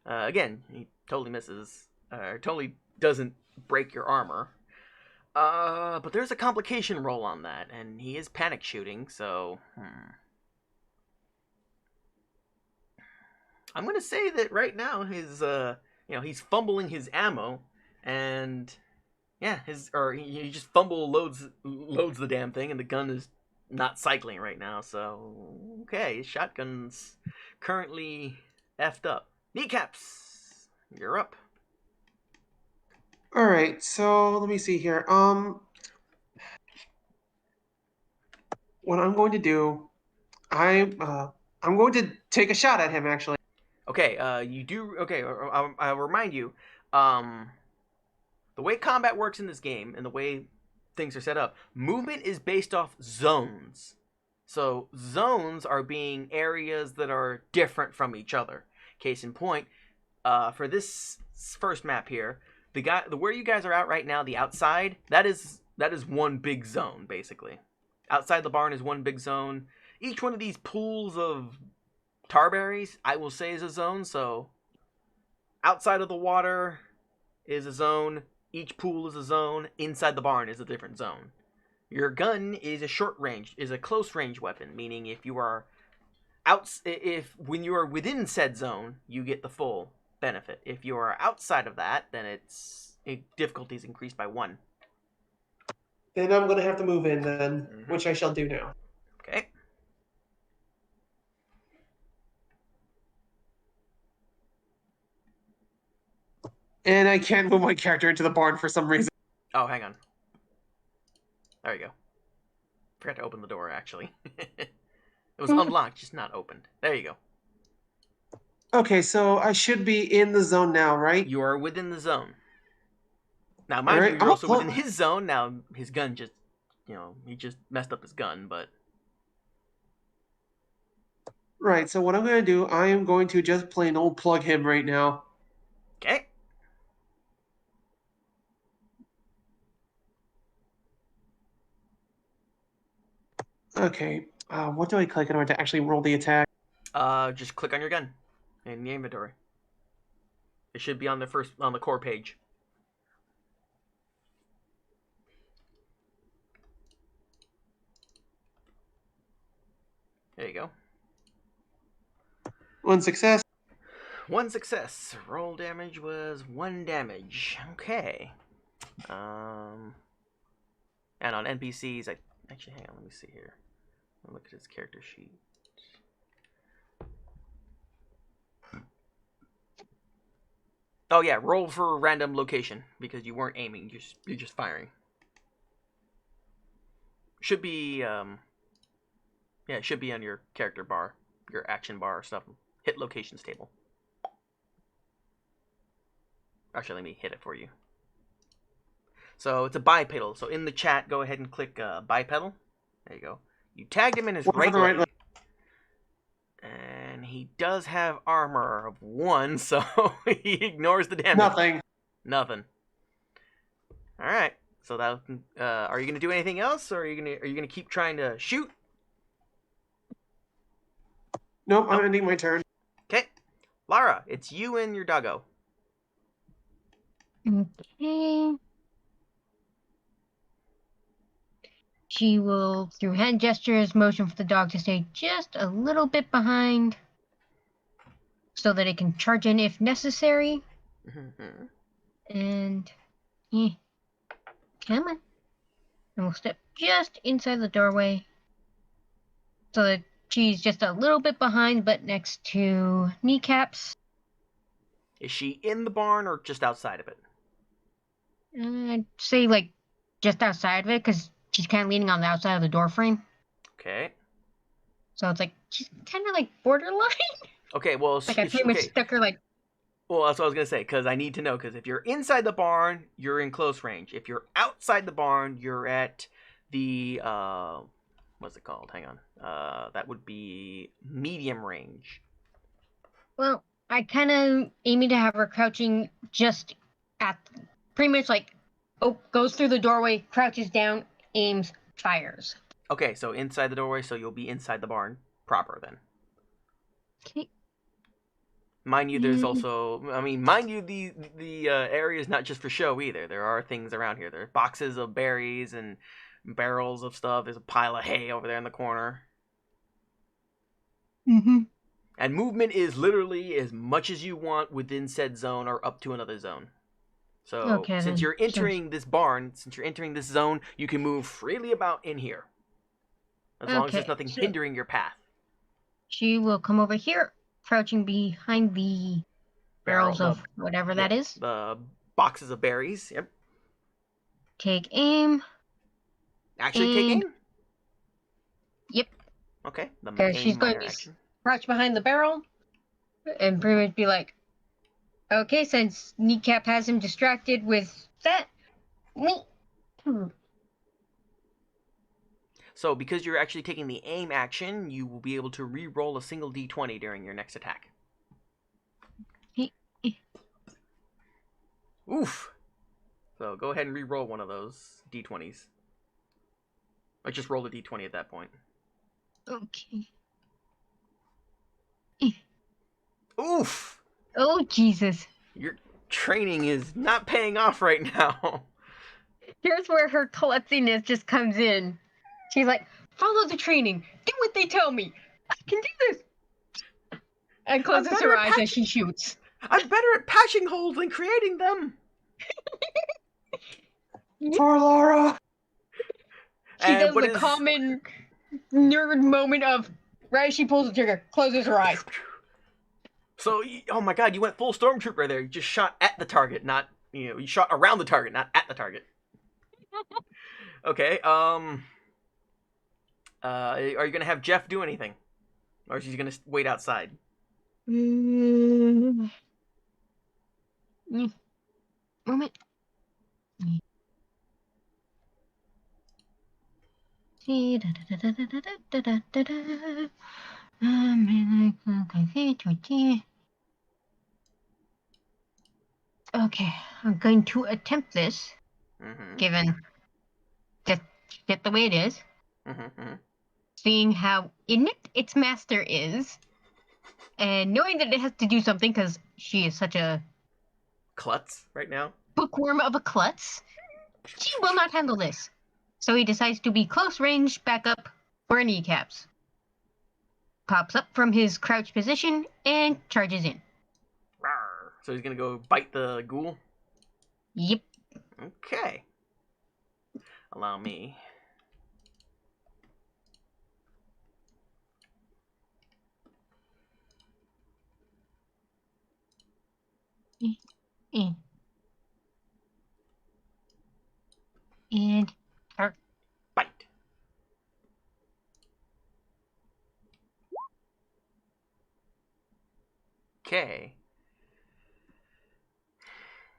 Again, he totally misses. Totally doesn't break your armor. But there's a complication roll on that, and he is panic shooting, so I'm gonna say that right now his he's fumbling his ammo, and yeah, he just loads the damn thing, and the gun is not cycling right now. So okay, his shotgun's currently effed up. Kneecaps, you're up. All right, so let me see here. What I'm going to do, I'm going to take a shot at him actually. Okay, you do. Okay, I'll remind you. The way combat works in this game and the way things are set up, movement is based off zones. So zones are being areas that are different from each other. Case in point, for this first map here, where you guys are out right now, the outside, that is one big zone basically. Outside the barn is one big zone. Each one of these pools of tarberries, I will say, is a zone. So outside of the water is a zone. Each pool is a zone. Inside the barn is a different zone. Your gun is a close range weapon, meaning if you are when you are within said zone, you get the full benefit. If you are outside of that, then difficulty is increased by 1. Then I'm going to have to move in then, which I shall do now. Okay. And I can't move my character into the barn for some reason. Oh, hang on. There you go. Forgot to open the door, actually. It was unlocked, just not opened. There you go. Okay, so I should be in the zone now, right? You are within the zone. Now, mind you, you're also within his zone. Now, his gun just, he just messed up his gun, but... Right, so what I'm going to do, I am going to just plain old plug him right now. Okay. Okay, what do I click in order to actually roll the attack? Just click on your gun in the inventory. It should be on the core page. There you go. 1 success. 1 success. Roll damage was 1 damage. Okay. And on NPCs, actually, hang on, let me see here. I'll look at his character sheet. Oh yeah, roll for random location because you weren't aiming. You're just firing. Should be yeah, it should be on your character bar, your action bar or stuff. Hit locations table. Actually, let me hit it for you. So it's a bipedal. So in the chat, go ahead and click bipedal. There you go. You tagged him in his right leg. And he does have armor of 1, so he ignores the damage. Nothing. All right. So that are you gonna do anything else, or are you gonna keep trying to shoot? Nope, I'm ending my turn. Okay, Lara, it's you and your doggo. Okay. She will, through hand gestures, motion for the dog to stay just a little bit behind so that it can charge in if necessary. Mm-hmm. And, yeah. Come on. And we'll step just inside the doorway so that she's just a little bit behind, but next to Kneecaps. Is she in the barn or just outside of it? I'd say, like, just outside of it, because she's kind of leaning on the outside of the door frame. Okay. So it's like, she's kind of like borderline. Okay, well... Like, I pretty much stuck her, like... Well, that's what I was going to say, because I need to know, because if you're inside the barn, you're in close range. If you're outside the barn, you're at the, what's it called? Hang on. That would be medium range. Well, I kind of aiming to have her crouching just at, pretty much like, goes through the doorway, crouches down, aims, fires. Okay, so inside the doorway, so you'll be inside the barn proper then. Okay. Mind you, there's also, I mean, mind you, the area is not just for show either. There are things around here. There are boxes of berries and barrels of stuff. There's a pile of hay over there in the corner. Mm-hmm. And movement is literally as much as you want within said zone or up to another zone. So, since you're entering this barn, since you're entering this zone, you can move freely about in here. As long as there's nothing hindering your path. She will come over here, crouching behind the barrels of whatever that is. The boxes of berries, yep. Take aim. Actually take aim? Yep. Okay. Because she's going to crouch behind the barrel and pretty much be like, okay, since Kneecap has him distracted with that, So, because you're actually taking the aim action, you will be able to re-roll a single d20 during your next attack. Oof! So, go ahead and re-roll one of those d20s. Or just roll a d20 at that point. Okay. Oof! Oh, Jesus. Your training is not paying off right now. Here's where her klutziness just comes in. She's like, follow the training. Do what they tell me. I can do this. And closes her eyes as she shoots. I'm better at patching holes than creating them. For Lara. She does the common nerd moment of, right as she pulls the trigger, closes her eyes. So, oh my god, you went full stormtrooper there. You just shot at the target, not, you shot around the target, not at the target. Okay, are you going to have Jeff do anything? Or is he going to wait outside? Moment. Okay, I'm going to attempt this, given just the way it is. Seeing how inept its master is, and knowing that it has to do something because she is such a klutz right now. Bookworm of a klutz. She will not handle this. So he decides to be close range backup for Kneecaps. Pops up from his crouch position and charges in. So he's gonna go bite the ghoul. Yep. Okay. Allow me. Eh. And Bite. Okay.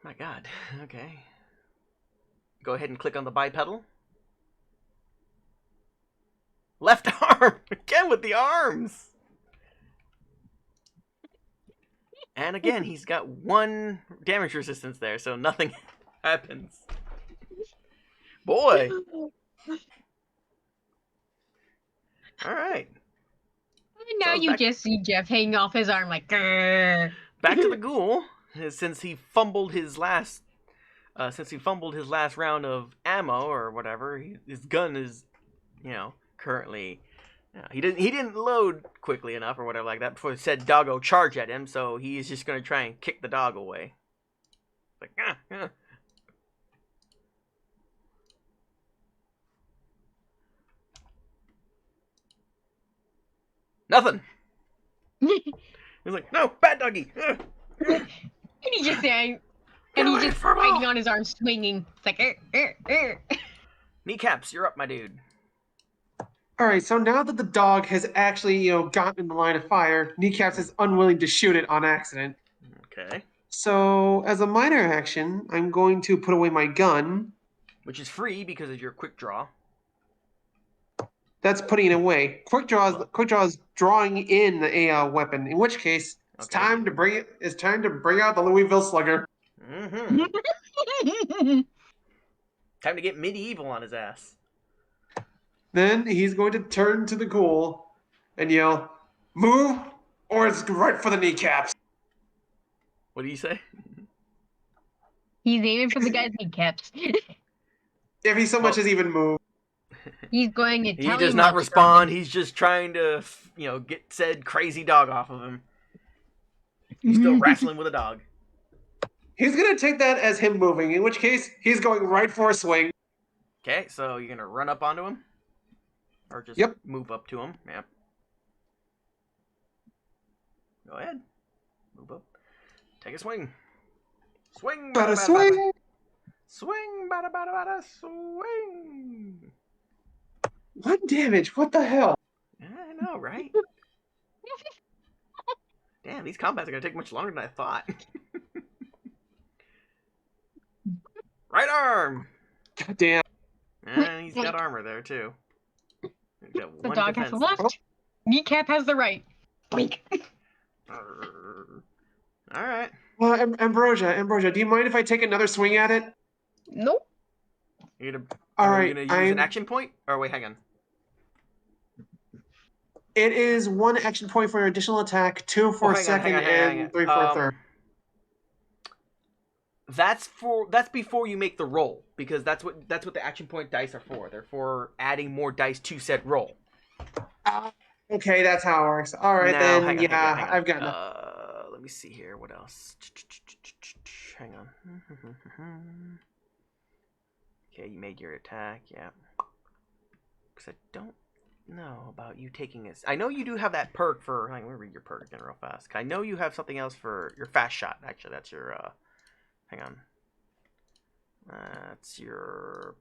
My God. Okay. Go ahead and click on the bipedal. Left arm! Again with the arms! And again, he's got 1 damage resistance there, so nothing happens. Boy! Alright. now So you back- just see Jeff hanging off his arm like, grrr. Back to the ghoul. Since he fumbled his last round of ammo or whatever, his gun is, currently. He didn't load quickly enough or whatever like that before said doggo charge at him, so he's just gonna try and kick the dog away. Like Nothing. He's like, no, bad doggy. And he's just saying, and he's just fighting on his arm, swinging. It's like, Kneecaps, you're up, my dude. All right, so now that the dog has actually, gotten in the line of fire, Kneecaps is unwilling to shoot it on accident. Okay. So, as a minor action, I'm going to put away my gun. Which is free because of your quick draw. That's putting it away. Quick draw is drawing in a weapon. In which case, it's Okay. time to bring it. It's time to bring out the Louisville Slugger. Mm-hmm. Time to get medieval on his ass. Then he's going to turn to the ghoul and yell, "Move, or it's right for the kneecaps." What do you say? He's aiming for the guy's kneecaps. If he so much as even move. He's going to He tell does him not up, respond. He's just trying to, get said crazy dog off of him. He's still wrestling with a dog. He's going to take that as him moving, in which case he's going right for a swing. Okay, so you're going to run up onto him? Or just Yep. move up to him? Yep. Go ahead. Move up. Take a swing. Swing. Bada bada, bada, swing! bada. Swing. Bada, bada, bada, swing. 1 damage, what the hell? Yeah, I know, right? Damn, these combats are going to take much longer than I thought. Right arm! God damn. And he's got armor there, too. He's got The one dog has the defense. left. Kneecap has the right. Blink. Alright. Ambrosia, do you mind if I take another swing at it? Nope. You're gonna, All are right, you gonna use an action point? Or wait, hang on. It is 1 action point for an additional attack, 2 for a second, and 3 for a third. That's before you make the roll, because that's what the action point dice are for. They're for adding more dice to said roll. Okay, that's how it works. All right, Now, then, hang on. I've got it. Let me see here. What else? Hang on. Okay, you made your attack. Yeah. Because I don't know about you taking this. I know you do have that perk for. Hang on, let me read your perk again real fast. I know you have something else for your fast shot. Actually, that's your. Hang on. That's your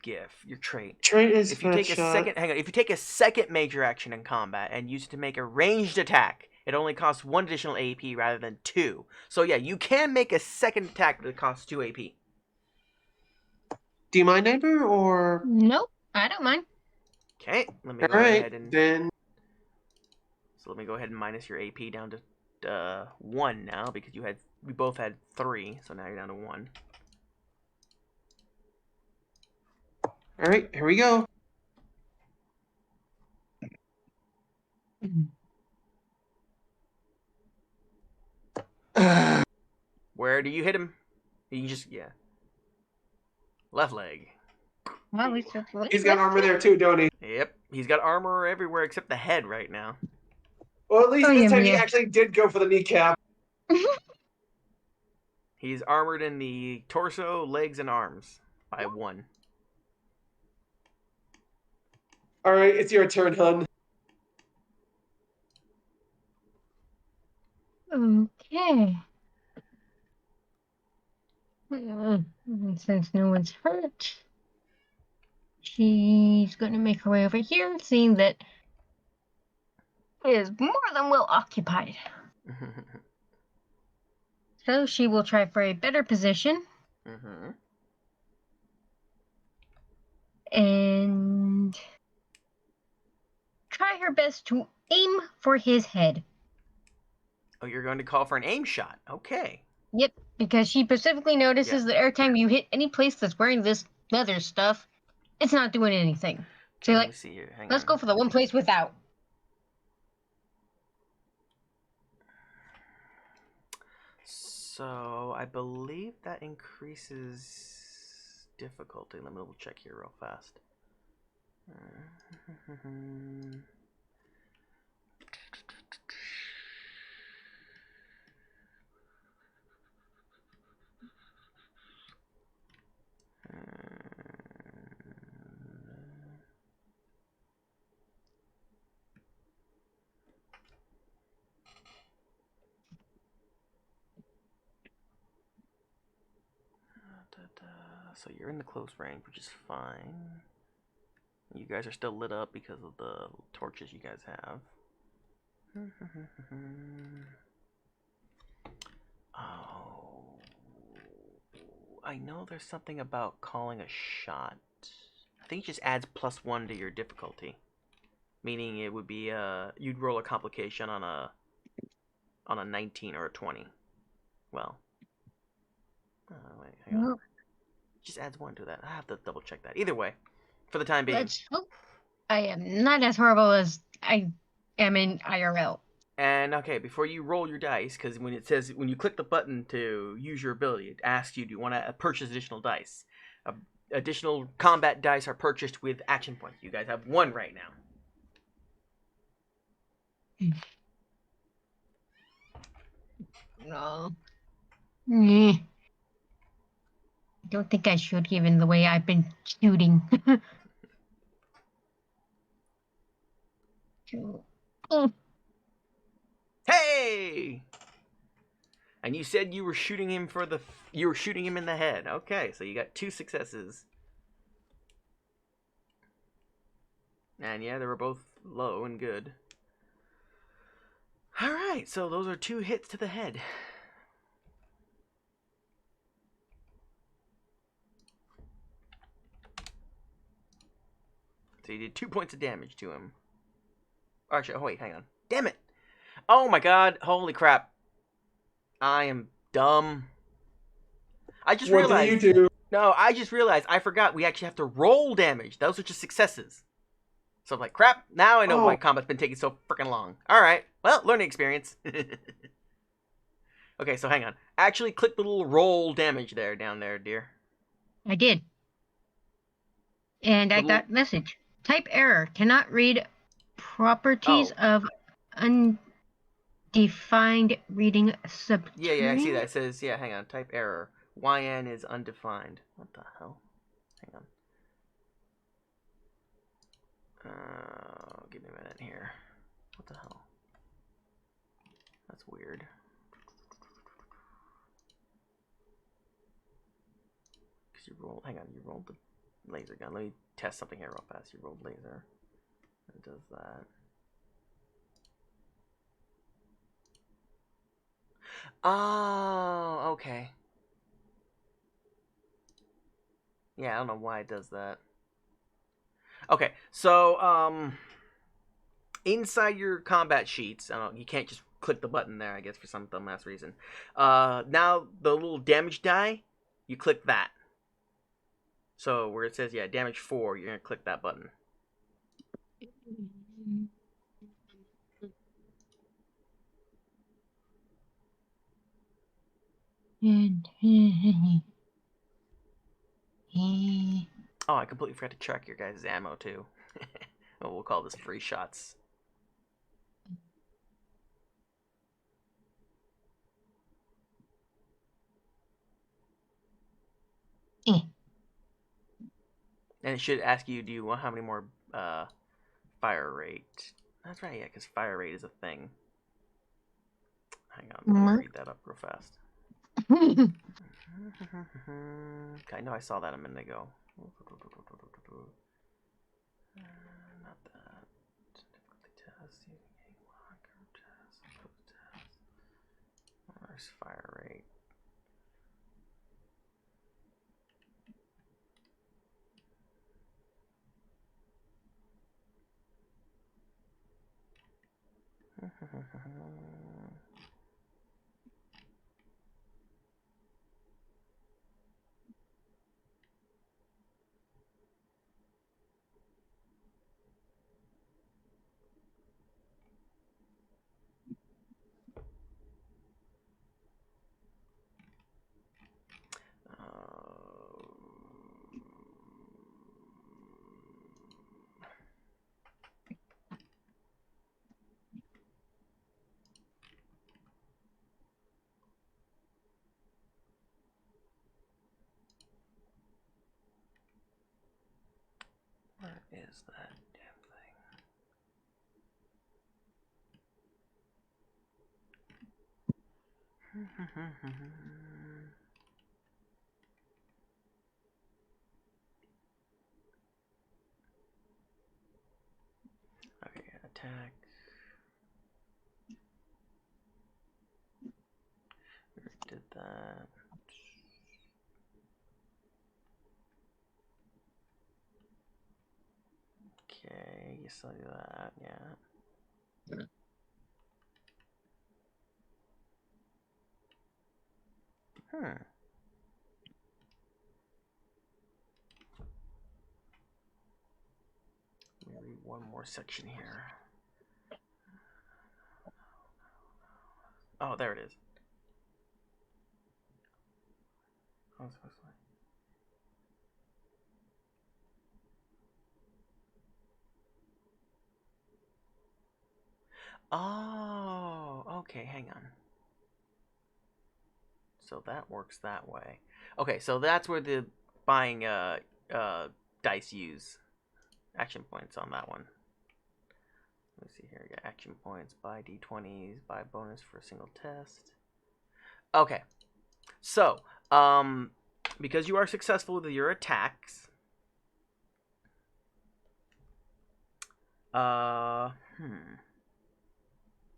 gift, your trait. Trait is If you take a second, hang on. If you take a second major action in combat and use it to make a ranged attack, it only costs 1 additional AP rather than 2. So yeah, you can make a second attack, but it costs 2 AP. Do you mind, Amber, or? Nope. I don't mind. Okay, let me All go ahead right, and then. so let me go ahead and minus your AP down to 1 now because we both had 3, so now you're down to 1. All right, here we go. Where do you hit him? You just left leg. Well, at least He's got armor there too, don't he? Yep, he's got armor everywhere except the head right now. Well, at least Oh, this yeah, time he yeah. actually did go for the kneecap. He's armored in the torso, legs, and arms by 1. All right, it's your turn, hun. Okay. Since no one's hurt, she's going to make her way over here, seeing that it is more than well occupied. So she will try for a better position. And try her best to aim for his head. Oh, you're going to call for an aim shot. Okay. Yep, because she specifically notices that every time you hit any place that's wearing this leather stuff, it's not doing anything. So Let like, me see here. Hang let's on. go for the one place without. So I believe that increases difficulty. Let me double check here real fast. So you're in the close range, which is fine. You guys are still lit up because of the torches you guys have. Oh, I know there's something about calling a shot. I think it just adds +1 to your difficulty, meaning it would be you'd roll a complication on a 19 or a 20. Well, wait, hang on. Well, Just adds 1 to that. I have to double check that. Either way, for the time being. let's hope I am not as horrible as I am in IRL. And okay, before you roll your dice, because when you click the button to use your ability, it asks you, do you want to purchase additional dice? Additional combat dice are purchased with action points. You guys have 1 right now. No. I don't think I should, given the way I've been shooting. Oh. Hey! And you said you were shooting him you were shooting him in the head. Okay, so you got 2 successes. And yeah, they were both low and good. All right, so those are 2 hits to the head. So you did 2 points of damage to him. Actually, oh wait, hang on. Damn it! Oh my god, holy crap. I am dumb. I just realized. What do you do? No, I just realized I forgot we actually have to roll damage. Those are just successes. So I'm like, crap, now I know why combat's been taking so freaking long. Alright, well, learning experience. Okay, so hang on. Actually click the little roll damage there, down there, dear. I did. And I got message. Type error. Cannot read properties of undefined reading substring. Yeah, I see that. It says, yeah, hang on. Type error. YN is undefined. What the hell? Hang on. Give me a minute here. What the hell? That's weird. Cause you rolled. Hang on. You rolled the laser gun. Let me test something here real fast. You rolled laser. It does that. Oh, okay. Yeah, I don't know why it does that. Okay, so inside your combat sheets, I don't know, you can't just click the button there, I guess, for some dumbass reason. Now the little damage die, you click that. So where it says, yeah, damage 4, you're gonna click that button. Oh, I completely forgot to track your guys' ammo too. Oh, we'll call this free shots. Eh. And it should ask you, do you want how many more fire rate? That's right, yeah, because fire rate is a thing. Hang on, let me read that up real fast. I know I saw that a minute ago. Not that. Difficulty test. Where's fire rate? Where is that damn thing? Okay, attack. We already did that. Okay, you saw that, yeah. Let me read one more section here. Oh, there it is. Oh, it's supposed to be. Oh, okay, hang on. So that works that way. Okay, so that's where the buying dice use action points on that one. Let's see here. We got action points, buy d20s, buy bonus for a single test. Okay. So, because you are successful with your attacks, I'll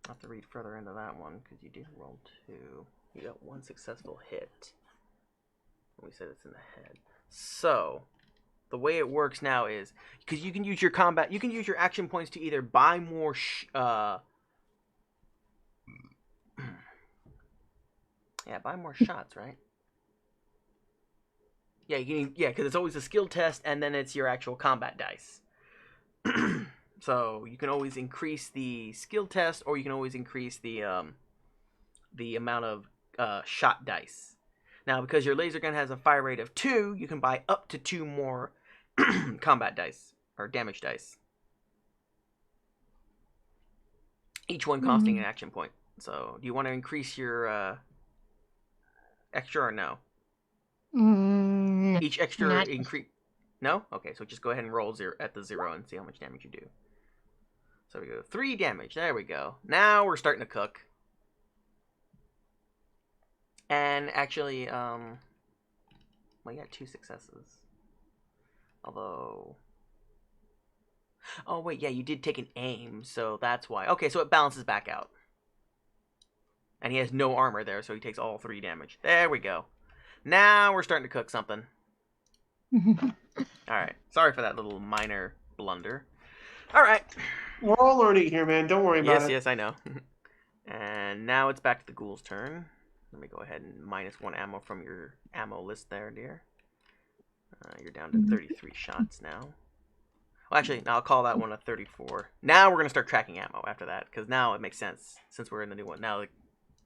have to read further into that one because you did roll 2. You got 1 successful hit. We said it's in the head. So, the way it works now is because you can use your combat, you can use your action points to either buy more yeah, buy more shots, right? Yeah, because it's always a skill test and then it's your actual combat dice. So you can always increase the skill test, or you can always increase the amount of shot dice. Now, because your laser gun has a fire rate of 2, you can buy up to 2 more combat dice or damage dice. Each one costing an action point. So, do you want to increase your extra or no? Each extra increase. No? Okay, so just go ahead and roll 0 at the 0 and see how much damage you do. So we go 3 damage. There we go. Now we're starting to cook. And actually, well, you got 2 successes. Although, oh wait, yeah, you did take an aim, so that's why. Okay, so it balances back out. And he has no armor there, so he takes all 3 damage. There we go. Now we're starting to cook something. Alright, sorry for that little minor blunder. Alright. We're all learning here, man. Don't worry about it. Yes, I know. And now it's back to the ghoul's turn. Let me go ahead and -1 ammo from your ammo list there, dear. You're down to 33 shots now. Well, actually, no, I'll call that one a 34. Now we're going to start tracking ammo after that, because now it makes sense, since we're in the new one. Now the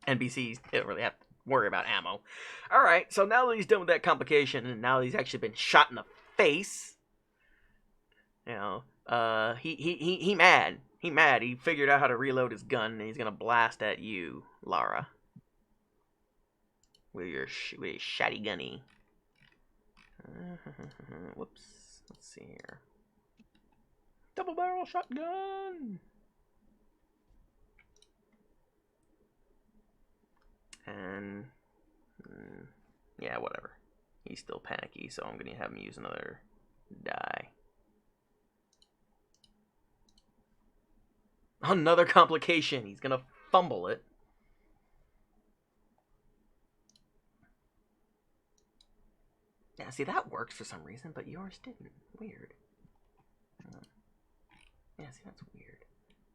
NPCs don't really have to worry about ammo. Alright, so now that he's done with that complication, and now he's actually been shot in the face, you know, he mad. He mad. He figured out how to reload his gun, and he's going to blast at you, Lara. With your shatty gunny. Whoops. Let's see here. Double barrel shotgun. And yeah, whatever. He's still panicky, so I'm gonna have him use another die. Another complication. He's gonna fumble it. Yeah, see, that works for some reason, but yours didn't. Weird. Yeah, see, that's weird.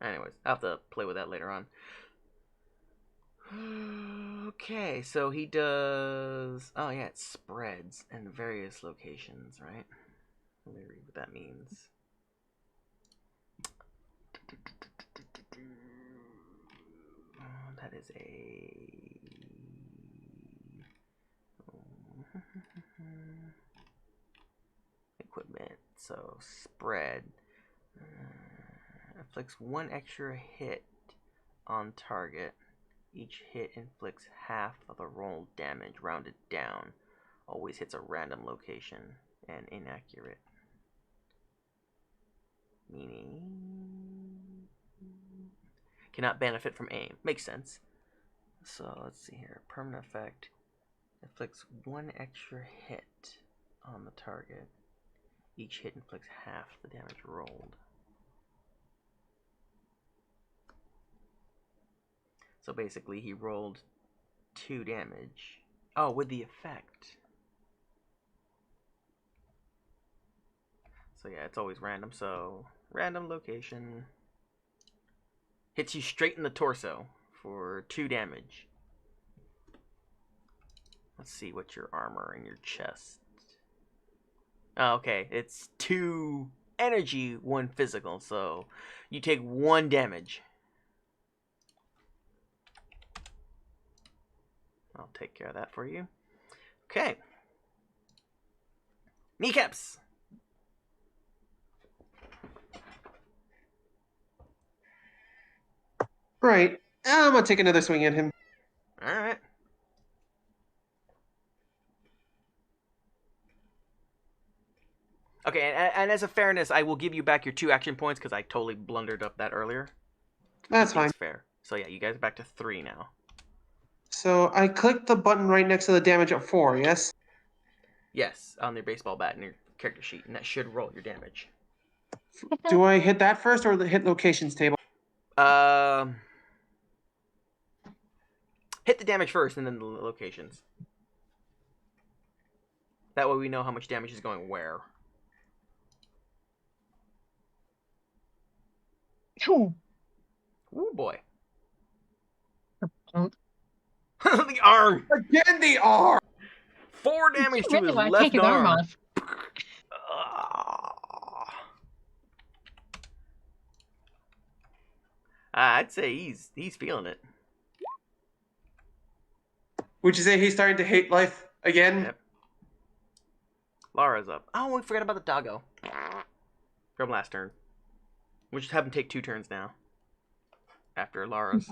Anyways, I'll have to play with that later on. Okay, so he does... Oh, yeah, it spreads in various locations, right? Let me read what that means. That is a... equipment. So, spread. Inflicts one extra hit on target. Each hit inflicts half of the rolled damage, rounded down. Always hits a random location and inaccurate. Meaning... cannot benefit from aim. Makes sense. So, let's see here. Permanent effect. Inflicts one extra hit on the target. Each hit inflicts half the damage rolled. So basically, he rolled 2 damage. Oh, with the effect. So yeah, it's always random. So, random location. Hits you straight in the torso for 2 damage. Let's see what's your armor and your chest. Oh, okay, it's 2 energy, 1 physical. So, you take 1 damage. I'll take care of that for you. Okay. Kneecaps! Right. I'm gonna take another swing at him. Alright. Okay, and as a fairness, I will give you back your 2 action points because I totally blundered up that earlier. That's fine. It's fair. So yeah, you guys are back to 3 now. So I clicked the button right next to the damage at 4, yes? Yes, on your baseball bat in your character sheet, and that should roll your damage. Do I hit that first or the hit locations table? Hit the damage first and then the locations. That way we know how much damage is going where. Ooh. Ooh, boy. Oh, The arm! Again, the R! 4 damage to really his want to left take his arm arm. off. I'd say he's feeling it. Would you say he's starting to hate life again? Yep. Lara's up. Oh, we forgot about the doggo. From last turn. We'll just have him take 2 turns now. After Lara's.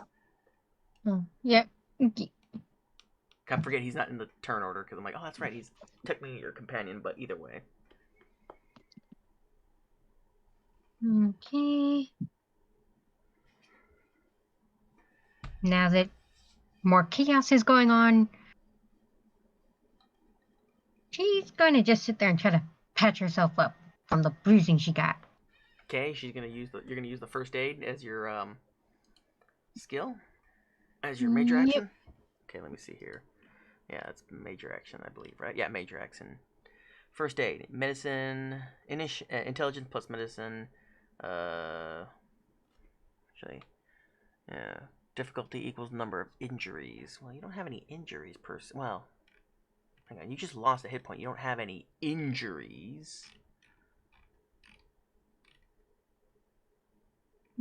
Oh, yeah. I forget he's not in the turn order because I'm like, oh, that's right. He's technically your companion, but either way. Okay. Now that more chaos is going on, she's going to just sit there and try to patch herself up from the bruising she got. Okay, you're gonna use the first aid as your skill, as your major Yep. action. Okay, let me see here. Yeah, it's major action, I believe, right? Yeah, major action. First aid, medicine, intelligence plus medicine. Actually, yeah, difficulty equals number of injuries. Well, you don't have any injuries per se. Well, hang on, you just lost a hit point. You don't have any injuries.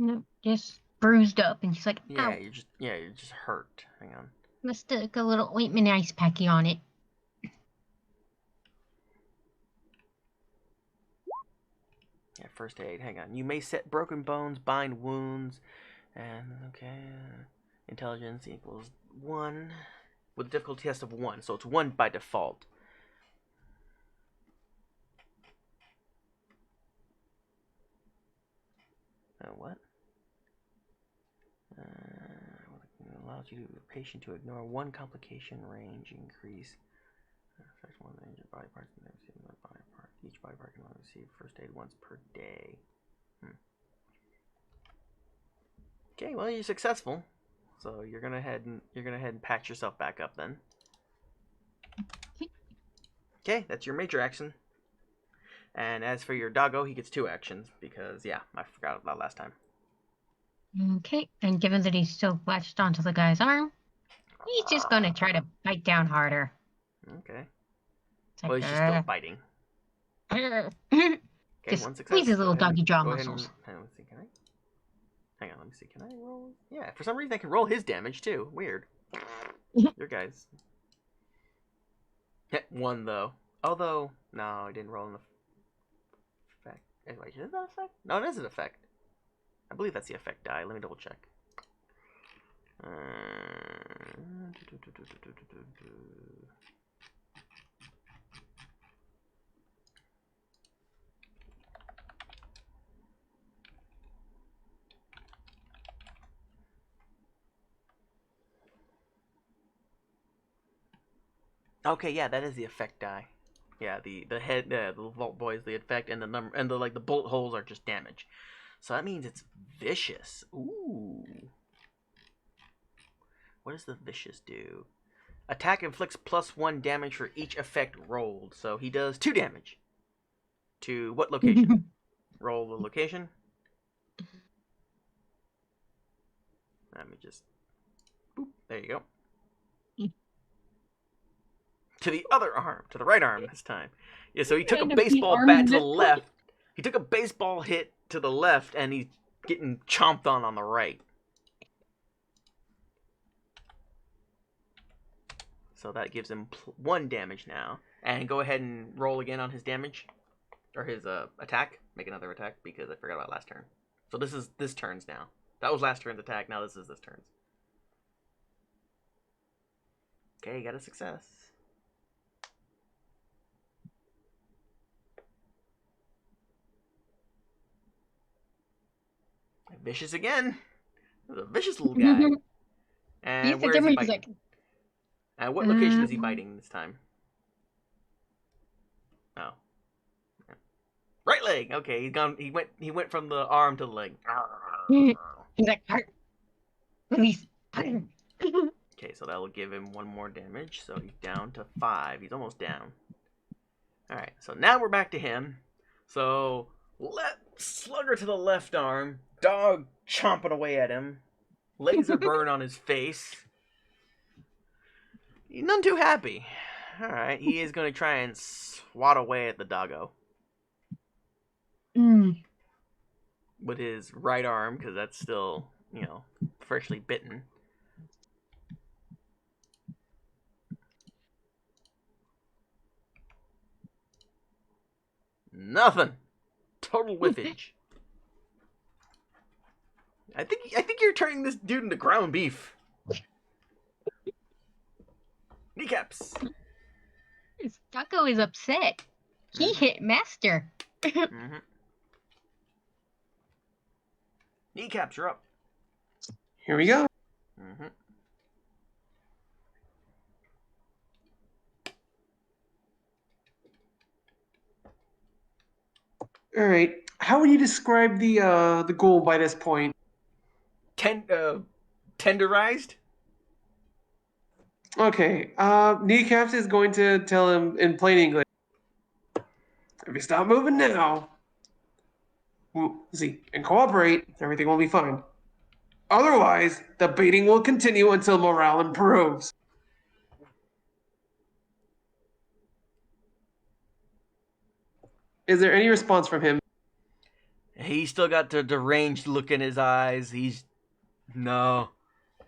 No, just bruised up, and she's like, Yeah, ow. you're just hurt. Hang on. Let's stick a little ointment ice packy on it. Yeah, first aid. Hang on. You may set broken bones, bind wounds, and okay, intelligence equals 1 with a difficulty test of 1, so it's 1 by default. What? Allows you to be patient to ignore one complication range increase. Affects one range of body parts and receive another body part. Each body part can only receive first aid once per day. Okay, well you're successful. So you're gonna head and patch yourself back up then. Okay, that's your major action. And as for your doggo, he gets 2 actions because yeah, I forgot about last time. Okay, and given that he's still latched onto the guy's arm, he's just gonna try to bite down harder. Okay. It's like, Well, he's just still biting. Okay, Just one success. squeeze his little doggy jaw Go ahead muscles. and, let's see, can I? Hang on, let me see. Can I roll? Yeah, for some reason I can roll his damage too. Weird. Your guys. Hit 1 though. Although, no, I didn't roll an effect. Anyway, is that effect? No, it is an effect. I believe that's the effect die. Let me double check. Okay, yeah, that is the effect die. Yeah, the head, the Vault Boy is the effect, and the number, and the bullet holes are just damage. So that means it's vicious. Ooh. What does the vicious do? Attack inflicts +1 damage for each effect rolled. So he does 2 damage. To what location? Roll the location. Let me just... Boop. There you go. To the other arm. To the right arm this time. Yeah, so he took a baseball bat to the left. He took a baseball hit to the left, and he's getting chomped on the right. So that gives him 1 damage now. And go ahead and roll again on his damage. Or his attack. Make another attack, because I forgot about last turn. So this is this turn's now. That was last turn's attack, now this is this turn's. Okay, you got a success. Vicious again. This is a vicious little guy. And where is he biting? And what location is he biting this time? Oh. Right leg. Okay, he's gone. He went from the arm to the leg. He's like, release. Okay, so that will give him 1 more damage. So he's down to 5. He's almost down. All right. So now we're back to him. So slugger to the left arm. Dog chomping away at him. Laser burn on his face. He's none too happy. All right. He is going to try and swat away at the doggo. With his right arm, because that's still, freshly bitten. Nothing. Total whiffage. I think you're turning this dude into ground beef. Kneecaps. This doggo is upset. He hit Master. Kneecaps, you're up. Here we go. All right. How would you describe the goal by this point? Tenderized? Okay. Kneecaps is going to tell him in plain English. If you stop moving now, and cooperate, everything will be fine. Otherwise, the beating will continue until morale improves. Is there any response from him? He's still got the deranged look in his eyes. He's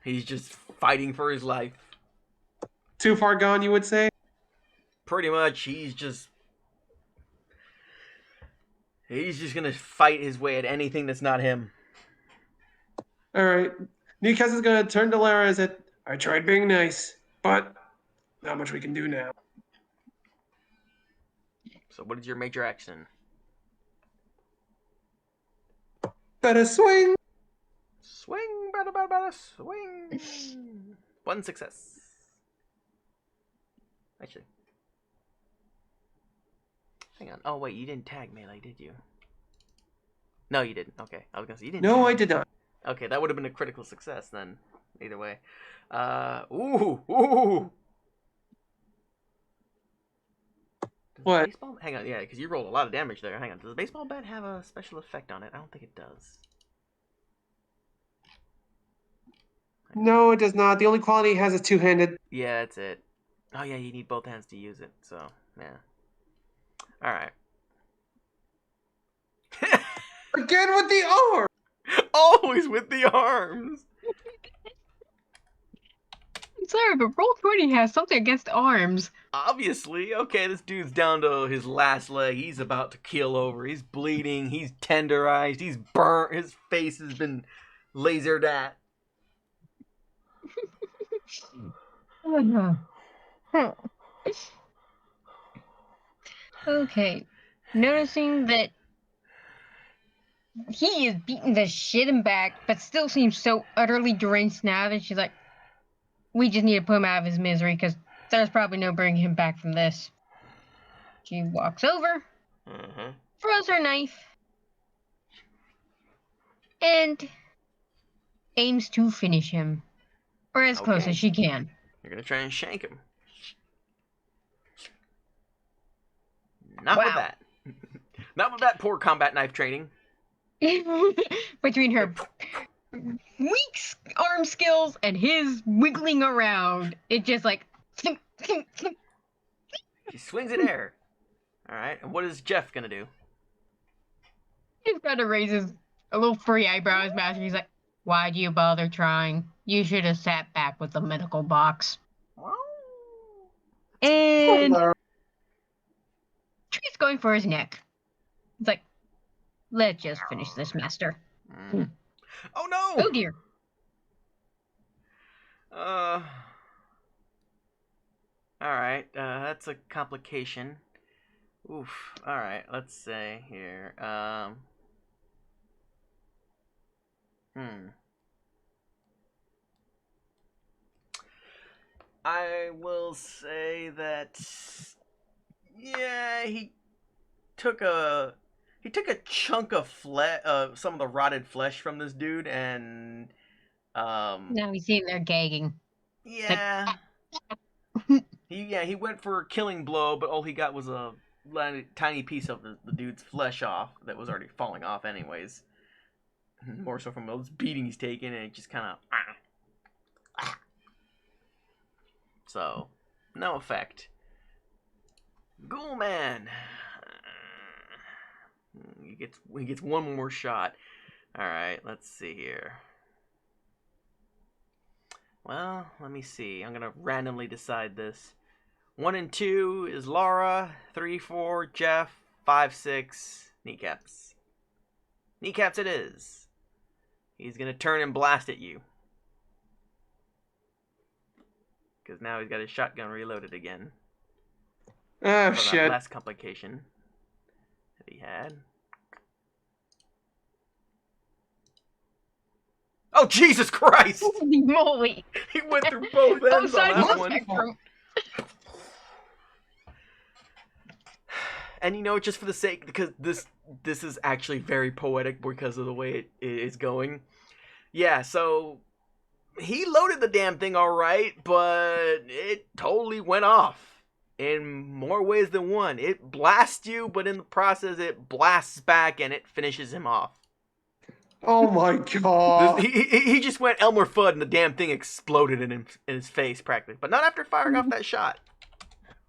just fighting for his life. Too far gone, you would say? Pretty much, he's just gonna fight his way at anything that's not him. All right. Kneecaps is going to turn to Lara and say, I tried being nice, but not much we can do now. So what is your major action? Better swing. Swing, better, swing. One success. Actually. Hang on. Oh, wait, you didn't tag melee, did you? No, you didn't. Okay, I was gonna say you didn't. No, tag. I did not. Okay, that would have been a critical success then. Either way. Ooh. Does What? the baseball? Hang on, yeah, because you rolled a lot of damage there. Hang on. Does the baseball bat have a special effect on it? I don't think it does. No, it does not. The only quality it has is two-handed. Yeah, that's it. Oh yeah, you need both hands to use it. So yeah. All right. Again with the arm. Always with the arms. I'm sorry, but Roll20 has something against arms. Obviously, okay, this dude's down to his last leg. He's about to keel over. He's bleeding. He's tenderized. He's burnt. His face has been lasered at. Okay. Noticing that he is beating the shit and back, but still seems so utterly deranged now that she's like, we just need to put him out of his misery because there's probably no bringing him back from this. She walks over, throws her knife, and aims to finish him. Or as close Okay. as she can. You're gonna try and shank him. Not with Wow. that. Not with that poor combat knife training. Between her weak arm skills and his wiggling around, it just like. She swings in air. All right, and what is Jeff gonna do? He's kind of raises a little furry eyebrow at his master. He's like, why'd you bother trying? You should have sat back with the medical box. And Tree's going for his neck. It's like, let's just finish this, master. Oh no! Oh dear. Alright, that's a complication. Oof. Alright, let's say here. I will say that yeah, he took a chunk of some of the rotted flesh from this dude and Now he's sitting there gagging. yeah. He went for a killing blow, but all he got was a tiny piece of the dude's flesh off that was already falling off anyways. More so from all this beating he's taken, and it just kind of so no effect. Ghoulman. He gets one more shot. All right, let's see here. Well, let me see. I'm gonna randomly decide this. 1 and 2 is Laura. 3, 4, Jeff. 5, 6, Kneecaps. Kneecaps it is. He's gonna turn and blast at you. Because now he's got his shotgun reloaded again. Oh, For that shit. last complication that he had. Oh, Jesus Christ! Holy moly! He went through both Both ends on sides of that the one. spectrum. And you know, just for the sake, because this is actually very poetic because of the way it is going. Yeah, so he loaded the damn thing all right, but it totally went off in more ways than one. It blasts you, but in the process, it blasts back and it finishes him off. Oh my god. He just went Elmer Fudd and the damn thing exploded in his face practically, but not after firing off that shot.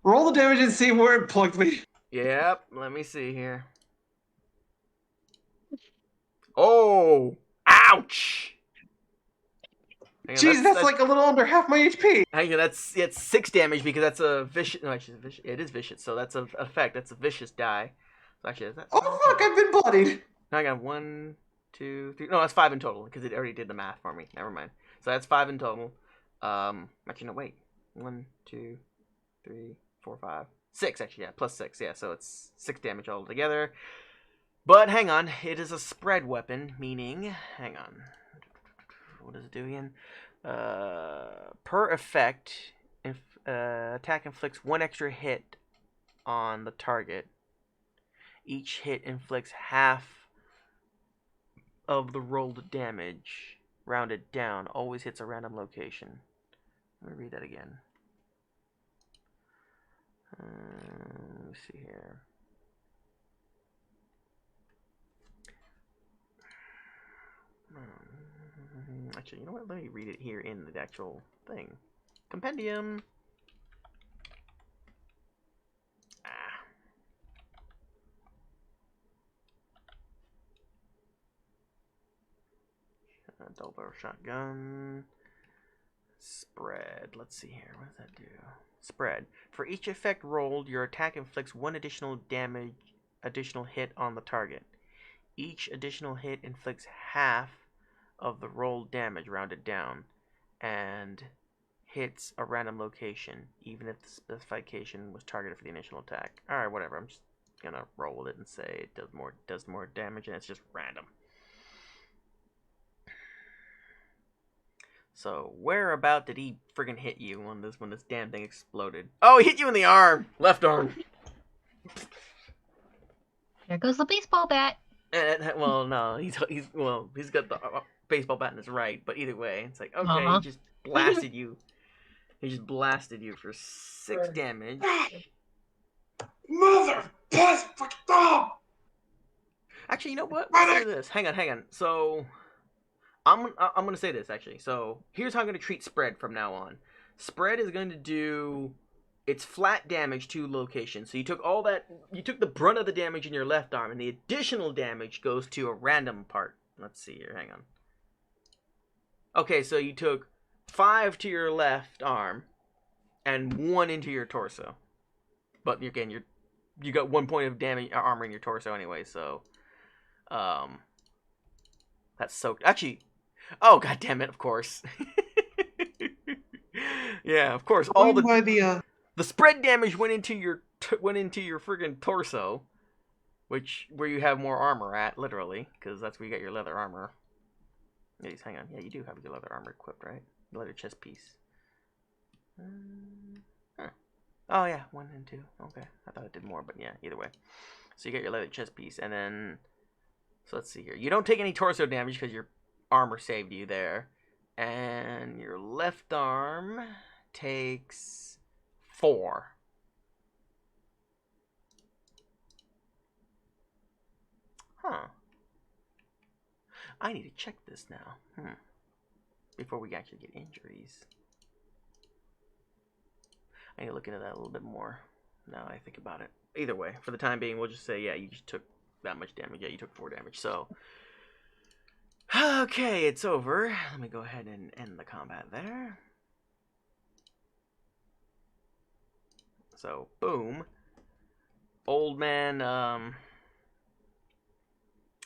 Roll the damage and see where it plugged me. Yep, let me see here. Oh! Ouch! Hang on, Jeez, that's like a little under half my HP. hang on, it's 6 damage because that's a vicious. No, actually, it is vicious, so that's an effect. That's a vicious die. So actually, is that? Oh fuck, I've been bloodied. I got 1, 2, 3. No, that's 5 in total because it already did the math for me. Never mind. So that's 5 in total. Actually, no, wait. 1, 2, 3, 4, 5, 6. Actually, yeah, plus 6. Yeah, so it's 6 damage altogether. But hang on, it is a spread weapon, meaning, hang on, what does it do again? Per effect, attack inflicts 1 extra hit on the target. Each hit inflicts half of the rolled damage, rounded down. Always hits a random location. Let me read that again. Let me see here. Actually, you know what? Let me read it here in the actual thing. Compendium. Double barrel shotgun. Spread. Let's see here. What does that do? Spread. For each effect rolled, your attack inflicts 1 additional hit on the target. Each additional hit inflicts half of the rolled damage rounded down, and hits a random location, even if the specification was targeted for the initial attack. Alright, whatever. I'm just gonna roll with it and say it does more damage, and it's just random. So, where about did he friggin' hit you when this damn thing exploded? Oh, he hit you in the arm! Left arm! There goes the baseball bat. Well, no, he's got the baseball bat in his right, but either way, it's like, okay, Uh-huh. he just blasted you. He just blasted you for 6 damage. Mother piss fucking dog! Actually, you know what? Let's do this. Hang on. So, I'm gonna say this actually. So here's how I'm gonna treat spread from now on. Spread is going to do its flat damage to locations. So you took the brunt of the damage in your left arm, and the additional damage goes to a random part. Let's see here. Hang on. Okay, so you took 5 to your left arm, and 1 into your torso. But again, you got 1 point of damage armor in your torso anyway. So, that's so actually. Oh, god damn it, of course. Yeah, of course. All the spread damage went into your friggin' torso, where you have more armor at, literally, because that's where you got your leather armor. Yes, hang on. Yeah, you do have your leather armor equipped, right? Leather chest piece. Huh. Oh yeah, 1 and 2. Okay, I thought it did more, but yeah, either way. So you got your leather chest piece, and then so let's see here. You don't take any torso damage because your armor saved you there. And your left arm takes 4. Huh. I need to check this now. Before we actually get injuries. I need to look into that a little bit more now that I think about it. Either way, for the time being, we'll just say, yeah, you just took that much damage. Yeah, you took 4 damage. So, okay, it's over. Let me go ahead and end the combat there. So, boom. Old man,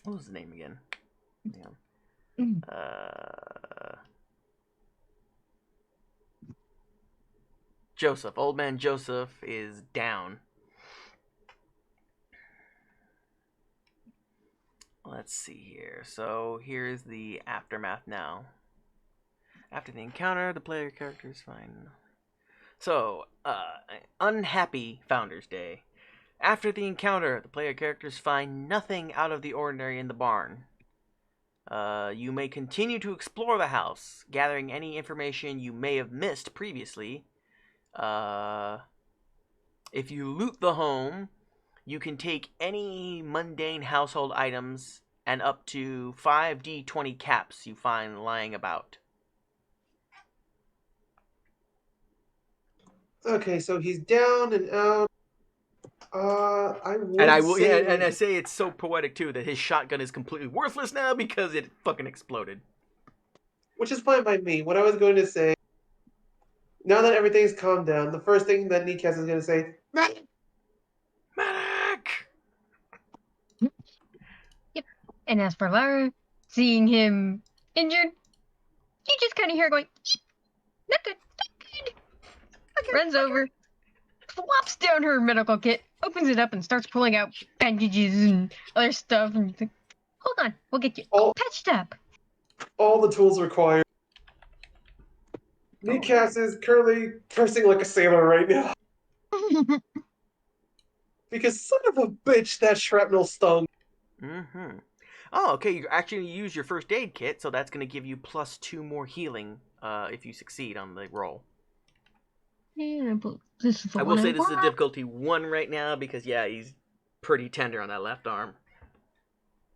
what was his name again? Joseph. Old man Joseph is down. Let's see here. So here's the aftermath now. After the encounter, the player character is fine. So, unhappy Founders Day. After the encounter, the player characters find nothing out of the ordinary in the barn. You may continue to explore the house, gathering any information you may have missed previously. If you loot the home, you can take any mundane household items and up to 5d20 caps you find lying about. Okay, so he's down and out. I say it's so poetic too that his shotgun is completely worthless now because it fucking exploded. Which is fine by me. What I was going to say, now that everything's calmed down, the first thing that Nikas is going to say, Medic! Yep. And as for Lara, seeing him injured, you just kind of hear going, not good, not good. Okay, runs over, flops down her medical kit, opens it up, and starts pulling out bandages and other stuff. And you think, hold on, we'll get you all patched up. All the tools required. Oh. Cass is currently cursing like a sailor right now. Because son of a bitch, that shrapnel stung. Mm-hmm. Oh, okay. You actually use your first aid kit, so that's going to give you +2 more healing if you succeed on the roll. Yeah, but this is the I one will say I this is a want. difficulty 1 right now because, yeah, he's pretty tender on that left arm.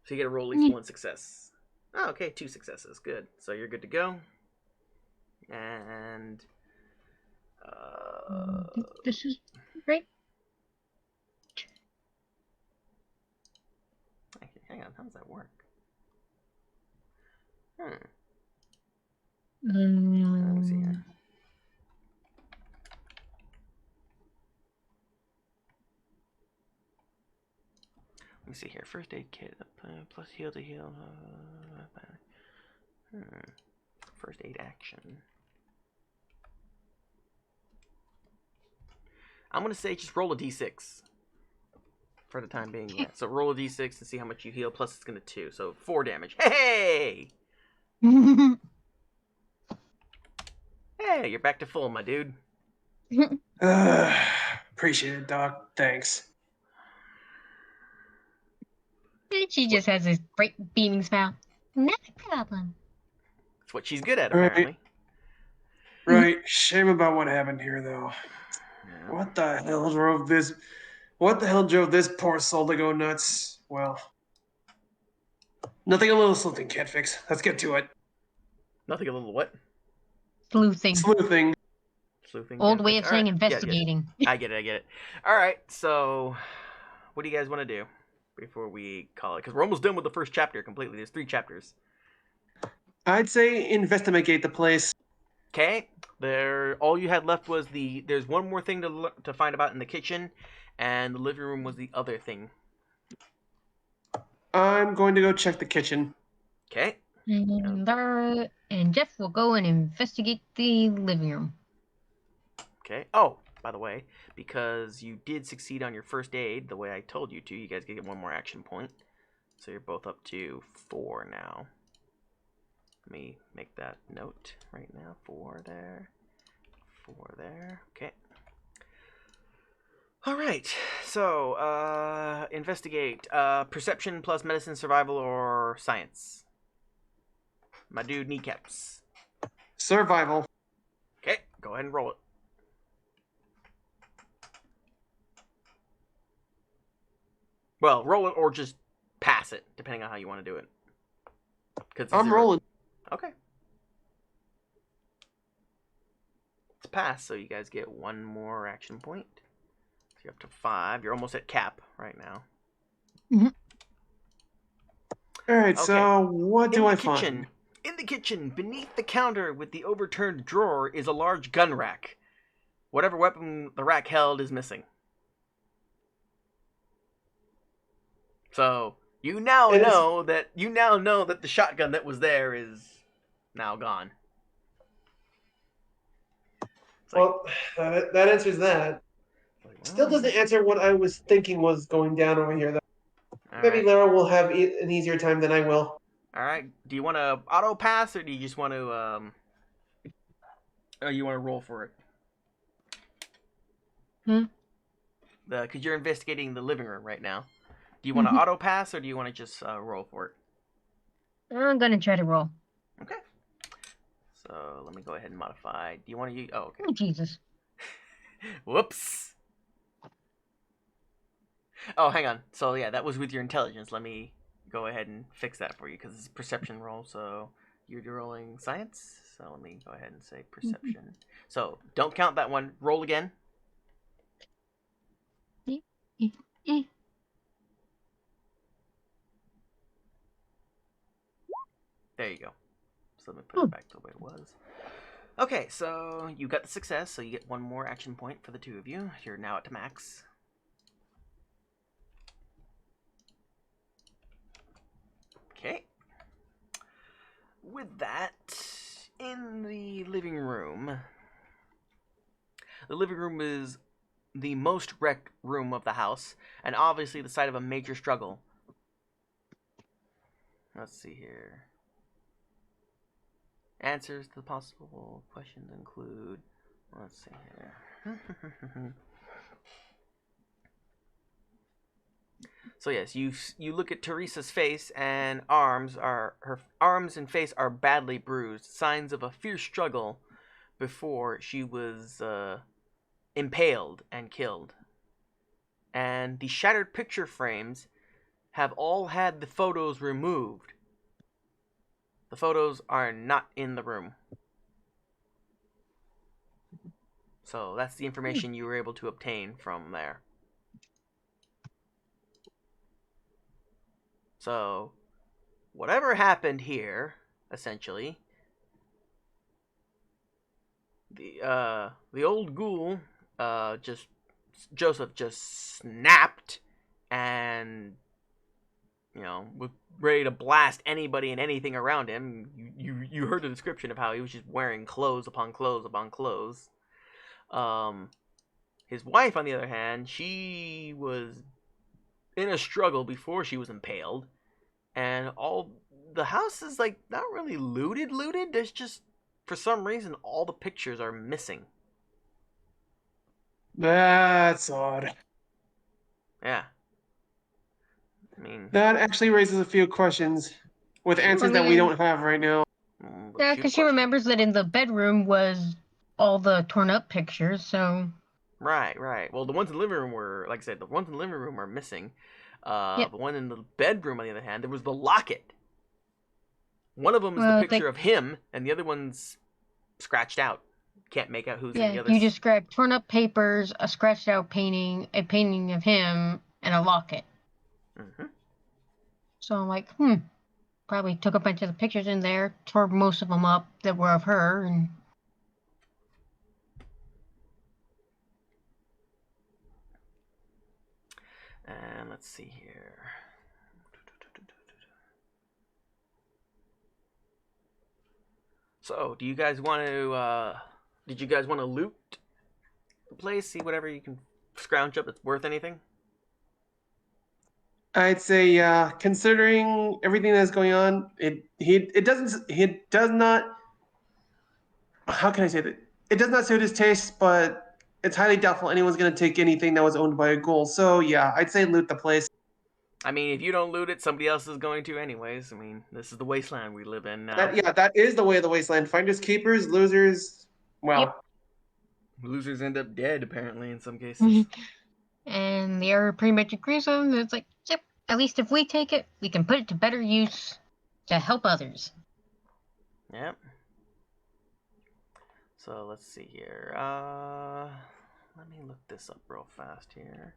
So you get to roll at least 1 success. Oh, okay, 2 successes. Good. So you're good to go. And This is right. hang on, how does that work? Let me see here. Let me see here. First aid kit plus heal to heal. First aid action. I'm gonna say just roll a d6 for the time being. Yeah. So roll a d6 and see how much you heal. Plus it's gonna 2, so 4 damage. Hey! Hey, you're back to full, my dude. Appreciate it, Doc. Thanks. She just has this bright beaming smile. Not a problem. That's what she's good at, All right. apparently. Right. Shame about what happened here, though. Yeah. What the hell drove this? What the hell drove this poor soul to go nuts? Well, nothing a little sleuthing can't fix. Let's get to it. Nothing a little what? Sleuthing. Sleuthing. Sleuthing. Old yeah, way of all saying right. investigating. Yeah, I get it. All right, so what do you guys want to do before we call it? Because we're almost done with the first chapter completely. There's 3 chapters. I'd say investigate the place. Okay. All you had left was there's one more thing to find about in the kitchen, and the living room was the other thing. I'm going to go check the kitchen. Okay. And Lara and Jeff will go and investigate the living room. Okay. Oh, by the way, because you did succeed on your first aid the way I told you to, you guys get 1 more action point. So you're both up to 4 now. Let me make that note right now. 4 there. 4 there. Okay. All right. So, investigate. Perception plus medicine, survival, or science. My dude, kneecaps. Survival. Okay, go ahead and roll it. Well, roll it or just pass it, depending on how you want to do it. I'm rolling. Okay. It's passed, so you guys get 1 more action point. So you're up to 5. You're almost at cap right now. All right, Okay. so what do I find? In the kitchen, beneath the counter with the overturned drawer, is a large gun rack. Whatever weapon the rack held is missing. So you now know that the shotgun that was there is now gone. Well, that answers that. Still doesn't answer what I was thinking was going down over here, though. Maybe Lara will have an easier time than I will. All right. Do you want to auto pass, or do you just want to you want to roll for it? Because you're investigating the living room right now. Do you want to auto pass, or do you want to just roll for it? I'm gonna try to roll. Okay. So let me go ahead and modify. Do you want to use? Oh, okay. Oh, Jesus. Whoops. Oh, hang on. So yeah, that was with your intelligence. Let me go ahead and fix that for you because it's a perception roll. So you're rolling science. So let me go ahead and say perception. So don't count that one. Roll again. There you go. So let me put it back to the way it was. Okay, so you got the success, so you get 1 more action point for the 2 of you. You're now at max. Okay. With that, in the living room is the most wrecked room of the house, and obviously the site of a major struggle. Let's see here. Answers to the possible questions include... Let's see here. So yes, you look at Teresa's face, and her arms and face are badly bruised, signs of a fierce struggle before she was impaled and killed. And the shattered picture frames have all had the photos removed. The photos are not in the room. So that's the information you were able to obtain from there. So, whatever happened here, essentially, the old ghoul, Joseph just snapped, and was ready to blast anybody and anything around him. You heard the description of how he was just wearing clothes upon clothes upon clothes. His wife, on the other hand, she was in a struggle before she was impaled, and all the house is like not really looted. There's just, for some reason, all the pictures are missing. That's odd. Yeah. I mean, That actually raises a few questions with answers that we don't have right now. Yeah, because she remembers that in the bedroom was all the torn up pictures, so... Right. Well, the ones in the living room were, like I said, the ones in the living room are missing. Yep. The one in the bedroom, on the other hand, there was the locket. One of them is the picture of him, and the other one's scratched out. Can't make out who's in the other. You described torn up papers, a scratched out painting, a painting of him, and a locket. Mm-hmm. So I'm like, probably took a bunch of the pictures in there, tore most of them up that were of her, and... And let's see here. So, do you guys want to, did you guys want to loot the place? See whatever you can scrounge up that's worth anything? I'd say, considering everything that's going on, it does not. How can I say that? It does not suit his taste, but it's highly doubtful anyone's going to take anything that was owned by a ghoul. So yeah, I'd say loot the place. I mean, if you don't loot it, somebody else is going to anyways. I mean, this is the wasteland we live in now. That is the way of the wasteland. Finders keepers, losers. Well, Yep. Losers end up dead, apparently, in some cases. And the area pretty much agrees on it. It's like, yep, at least if we take it, we can put it to better use to help others. Yep. So let's see here. Let me look this up real fast here.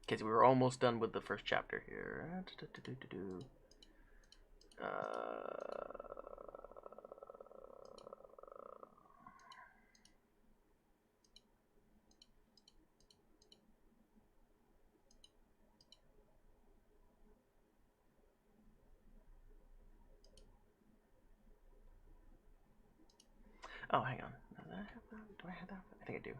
Okay, so we were almost done with the first chapter here. Oh, hang on. Do I have that? Do I have that? I think I do.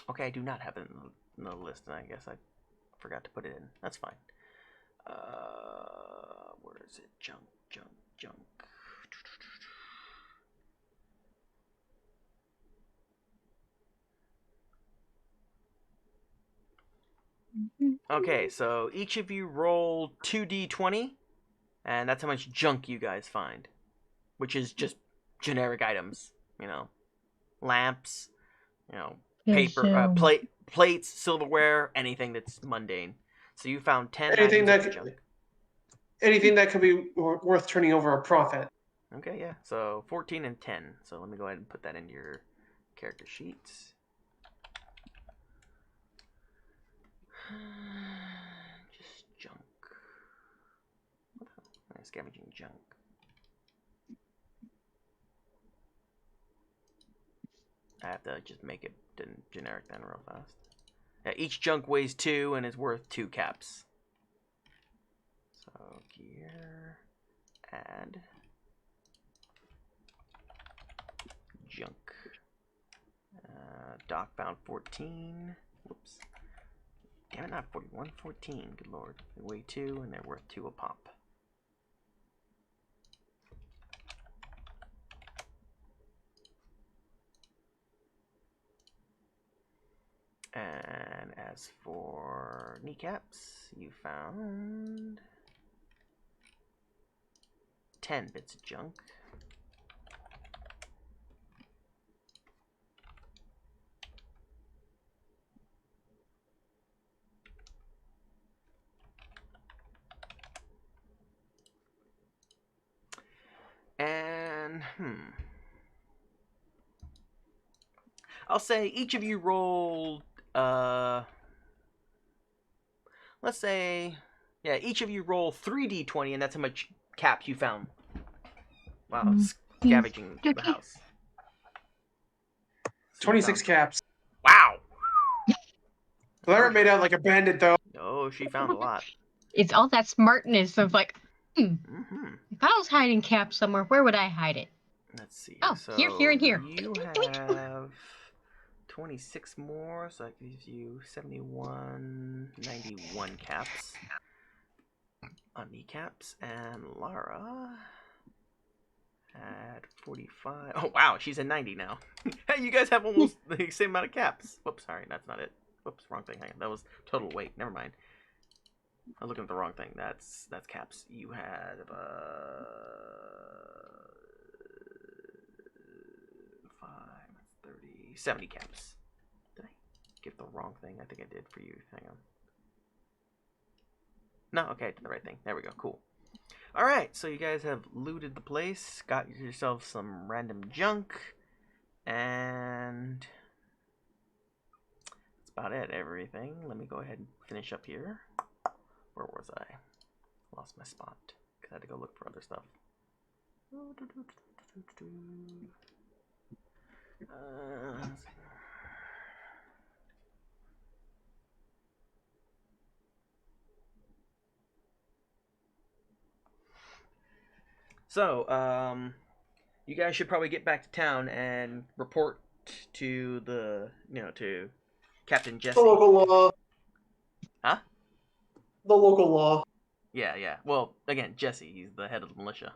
Okay, I do not have it in the list, and I guess I forgot to put it in. That's fine. Where is it? Junk. Okay, so each of you roll 2d20, and that's how much junk you guys find, which is just generic items, lamps, paper, plates, silverware, anything that's mundane. So you found 10 anything items of junk. Anything that could be worth turning over a profit. Okay, yeah. So 14 and 10. So let me go ahead and put that into your character sheets. Just junk. Scavenging junk. I have to just make it generic then real fast. Yeah, each junk weighs 2 and is worth 2 caps. So gear, add, junk. Doc found 14. Whoops. Damn it, not 41, 14. Good lord. They weigh 2 and they're worth 2 a pop. And as for kneecaps, you found 10 bits of junk. And, I'll say each of you rolled, let's say, yeah, each of you roll 3d20, and that's how much caps you found while scavenging the Okay. house. So 26 caps. Wow! Lara made out like a bandit, though. Oh, she found a lot. It's all that smartness of like, Mm-hmm. if I was hiding caps somewhere, where would I hide it? Let's see. Oh, So here, and here. You have 26 more, so that gives you 71, 91 caps on kneecaps, and Lara had 45. Oh wow, she's at 90 now. Hey, you guys have almost the same amount of caps. Whoops, sorry, that's not it. Whoops, wrong thing. Hang on. That was total weight. Never mind. I was looking at the wrong thing. That's caps. You had 5, 30, 70 caps. Did I get the wrong thing? I think I did for you. Hang on. No, okay, I did the right thing. There we go. Cool. Alright, so you guys have looted the place, got yourself some random junk, and that's about it, everything. Let me go ahead and finish up here. Where was I? Lost my spot, because I had to go look for other stuff. So, you guys should probably get back to town and report to the, to Captain Jesse. The local law. Huh? The local law. Yeah. Well, again, Jesse, he's the head of the militia.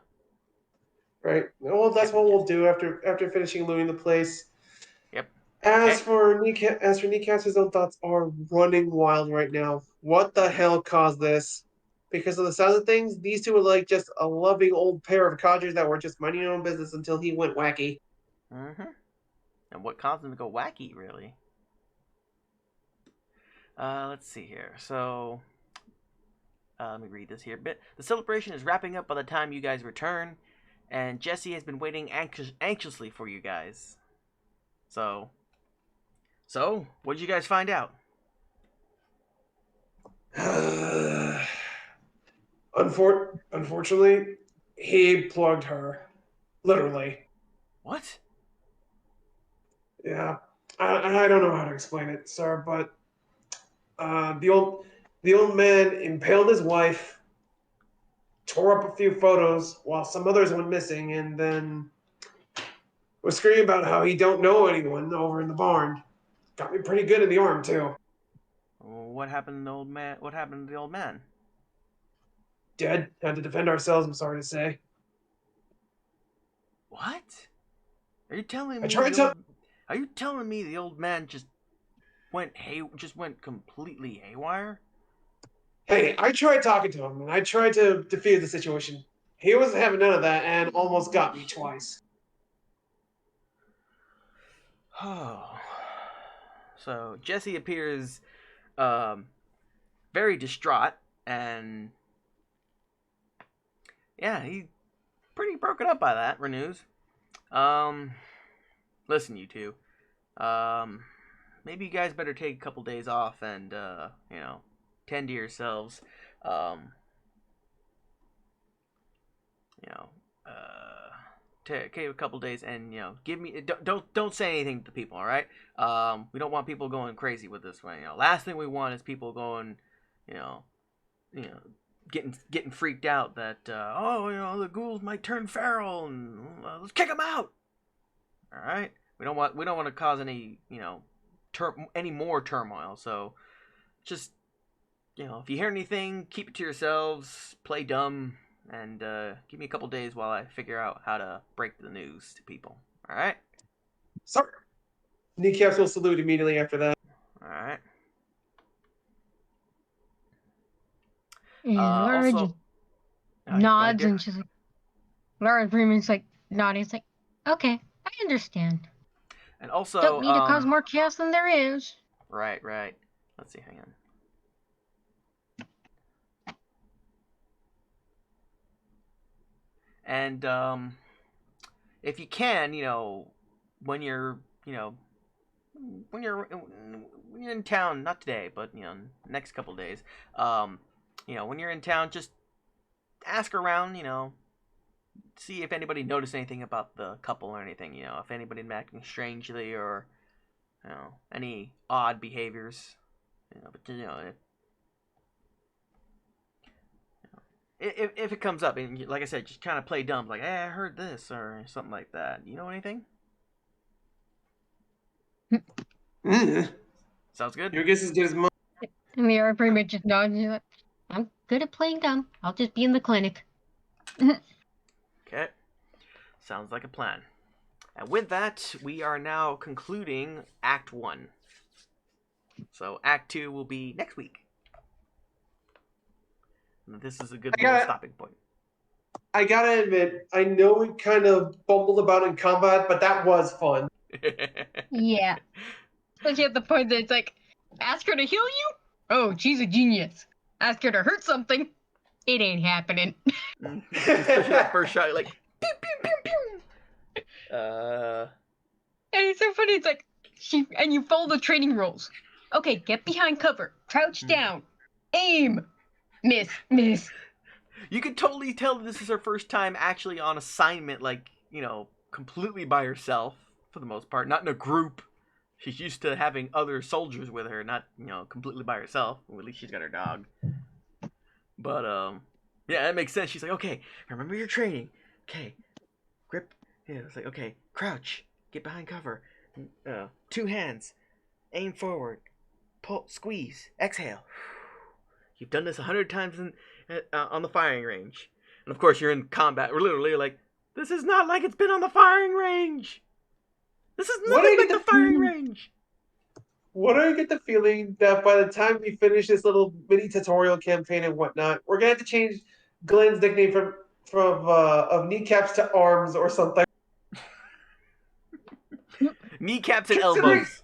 Right. Well, that's what we'll do after finishing looting the place. Yep. As for kneecaps, his own thoughts are running wild right now. What the hell caused this? Because of the sounds of things, these two were like just a loving old pair of codgers that were just minding their own business until he went wacky. Mm-hmm. And what caused him to go wacky, really? Let's see here. So, let me read this here a bit. The celebration is wrapping up by the time you guys return, and Jesse has been waiting anxiously for you guys. So, what did you guys find out? Unfortunately, he plugged her. Literally. What? Yeah. I don't know how to explain it, sir, but the old man impaled his wife, tore up a few photos while some others went missing, and then was screaming about how he don't know anyone over in the barn. Got me pretty good in the arm too. What happened to the old man? What happened to the old man? Dead. Had to defend ourselves, I'm sorry to say. What? Are you telling me? Are you telling me the old man just went completely haywire? Hey, I tried talking to him and I tried to defuse the situation. He wasn't having none of that and almost got me twice. Oh. So Jesse appears very distraught, and yeah, he's pretty broken up by that, renews. Listen, you two. Maybe you guys better take a couple days off and tend to yourselves. take a couple days and give me don't say anything to people. All right. We don't want people going crazy with this one. Last thing we want is people going, you know, you know, getting freaked out that the ghouls might turn feral and let's kick them out. All right. We don't want to cause any any more turmoil. So just if you hear anything, keep it to yourselves. Play dumb. And give me a couple days while I figure out how to break the news to people. All right? Sir. Kneecaps will salute immediately after that. All right. And Laura Also, just nods and she's like, Laura Freeman's like nodding. It's like, okay, I understand. And also, Don't need to cause more chaos than there is. Right. Let's see. Hang on. And if you can, when you're in town, not today, but next couple days, when you're in town, just ask around, see if anybody noticed anything about the couple or anything, if anybody acting strangely or any odd behaviors, but if it comes up, and like I said, just kind of play dumb, like, hey, I heard this, or something like that. You know anything? Sounds good. Your guess is good as mine. And Laura Freeman just nods and she's like, I'm good at playing dumb. I'll just be in the clinic. Okay. Sounds like a plan. And with that, we are now concluding Act 1. So Act 2 will be next week. This is a good little stopping point. I gotta admit, I know we kind of bumbled about in combat, but that was fun. Yeah. Especially at the point that it's like, ask her to heal you? Oh, she's a genius. Ask her to hurt something? It ain't happening. Especially that first shot, like, pew, pew, pew, pew. And it's so funny, it's like, and you follow the training rules. Okay, get behind cover, crouch down, aim. Miss. You can totally tell that this is her first time actually on assignment, like, completely by herself, for the most part, not in a group. She's used to having other soldiers with her, not, completely by herself. Well, at least she's got her dog. But, yeah, that makes sense. She's like, okay, remember your training. Okay, grip. Yeah, it's like, okay, crouch, get behind cover. 2 hands, aim forward, pull, squeeze, exhale. You've done this 100 times on the firing range. And of course, you're in combat. We're literally like, this is not like it's been on the firing range. This is nothing like the firing range. What do I get the feeling that by the time we finish this little mini tutorial campaign and whatnot, we're gonna have to change Glenn's nickname from of kneecaps to arms or something. Kneecaps and elbows.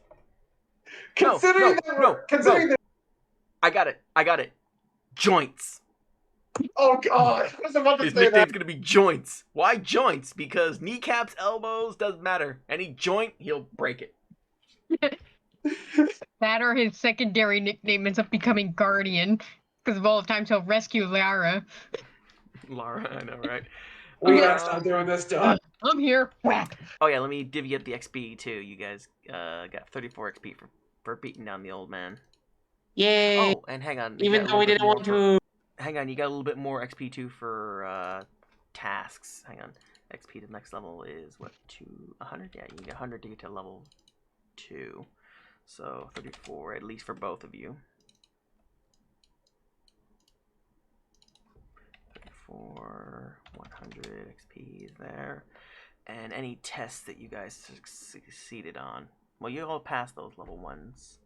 Considering that. I got it. Joints. Oh God! I was about to His say nickname's that. gonna be Joints. Why Joints? Because kneecaps, elbows, doesn't matter. Any joint, he'll break it. That or his secondary nickname ends up becoming Guardian, because of all the times he'll rescue Lara. Lara, I know, right? We gotta stop doing this, John. I'm here. Whack. Oh yeah, let me divvy up the XP too. You guys got 34 XP for beating down the old man. Yay! Oh, and hang on. Even though we didn't want to. Hang on, you got a little bit more XP too for tasks. Hang on. XP to the next level is what, 100? Yeah, you can get 100 to get to level 2. So 34 at least for both of you. 34, 100 XP is there. And any tests that you guys succeeded on. Well, you all passed those level 1s.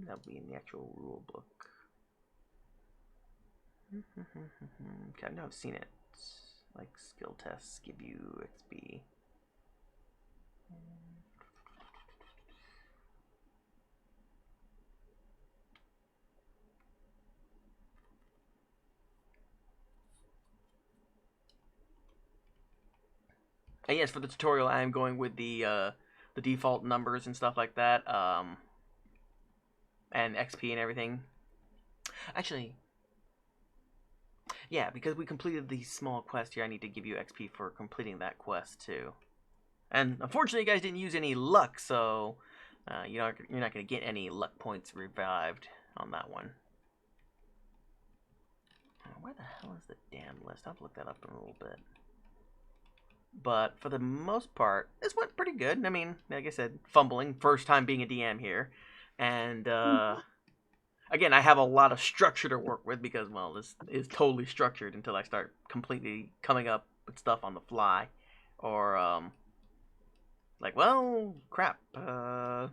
That'll be in the actual rule book. Okay, I've seen it. Like skill tests give you XP. And yes, for the tutorial, I am going with the default numbers and stuff like that, and XP and everything. Actually, yeah, because we completed the small quest here, I need to give you XP for completing that quest too. And unfortunately, you guys didn't use any luck, so you're not going to get any luck points revived on that one. Where the hell is the damn list? I'll have to look that up in a little bit. But for the most part, this went pretty good. I mean, like I said, fumbling, first time being a DM here. And again, I have a lot of structure to work with because, well, this is totally structured until I start completely coming up with stuff on the fly. Or, like, well, crap. Here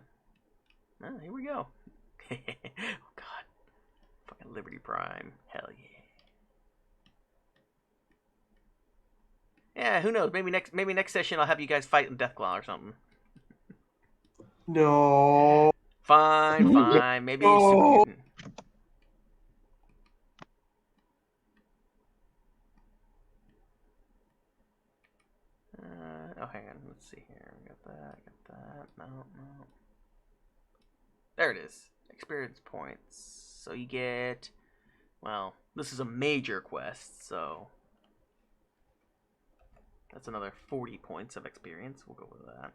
we go. Oh, God. Fucking Liberty Prime. Hell yeah. Yeah, who knows? Maybe next session I'll have you guys fight in Deathclaw or something. No. Fine. Maybe No. Super Mutant. Oh, hang on. Let's see here. Got that. No. There it is. Experience points. So you get... Well, this is a major quest, so... That's another 40 points of experience. We'll go with that.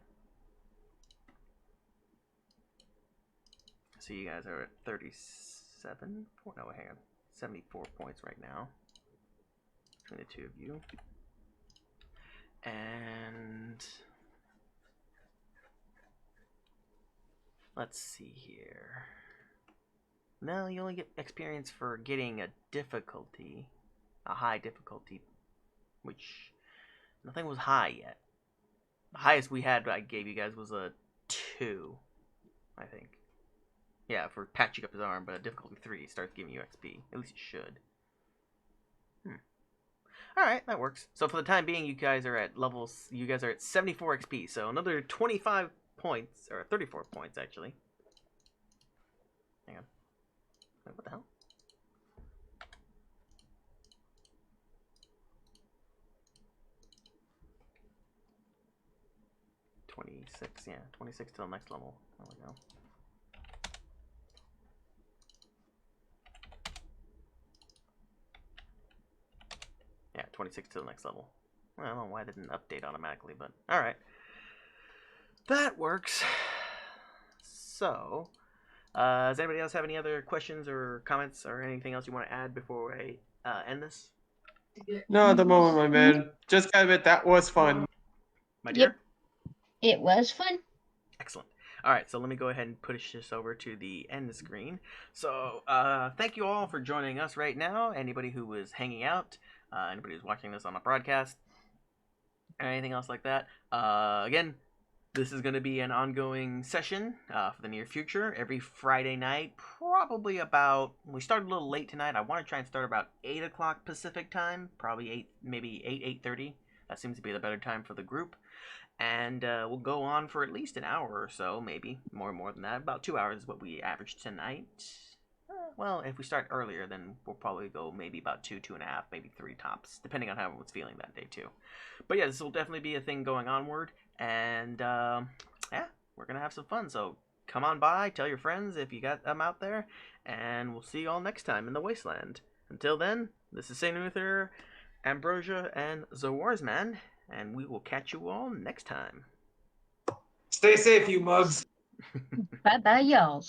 So you guys are at 37? No, hang on. 74 points right now. Between the two of you. And... Let's see here. No, you only get experience for getting a difficulty. A high difficulty. Which... Nothing was high yet. The highest we had I gave you guys was a 2, I think. Yeah, for patching up his arm, but a difficulty 3 starts giving you XP. At least it should. Alright, that works. So for the time being, you guys are at 74 XP, so another 25 points, or 34 points actually. Hang on. Wait, what the hell? Yeah, 26 to the next level. There we go. Yeah, 26 to the next level. I don't know why it didn't update automatically, but alright. That works. So, does anybody else have any other questions or comments or anything else you want to add before I end this? No, at the moment, my man. Just gotta admit, that was fun. My dear? Yep. It was fun. Excellent. All right, so let me go ahead and push this over to the end screen. So, thank you all for joining us right now. Anybody who was hanging out, anybody who's watching this on a broadcast, or anything else like that. Again, this is going to be an ongoing session for the near future. Every Friday night, probably about... We started a little late tonight. I want to try and start about 8 o'clock Pacific time. Probably 8, maybe 8:30. That seems to be the better time for the group. And we'll go on for at least an hour or so, maybe more than that. About 2 hours is what we averaged tonight. Well, if we start earlier, then we'll probably go maybe about 2.5, maybe 3 tops, depending on how everyone's feeling that day too. But yeah, this will definitely be a thing going onward, and yeah, we're gonna have some fun. So come on by, tell your friends if you got them out there, and we'll see you all next time in the Wasteland. Until then, this is Saint Luther, Ambrosia, and Zawarsman. And we will catch you all next time. Stay safe, you mugs. Bye-bye, y'all.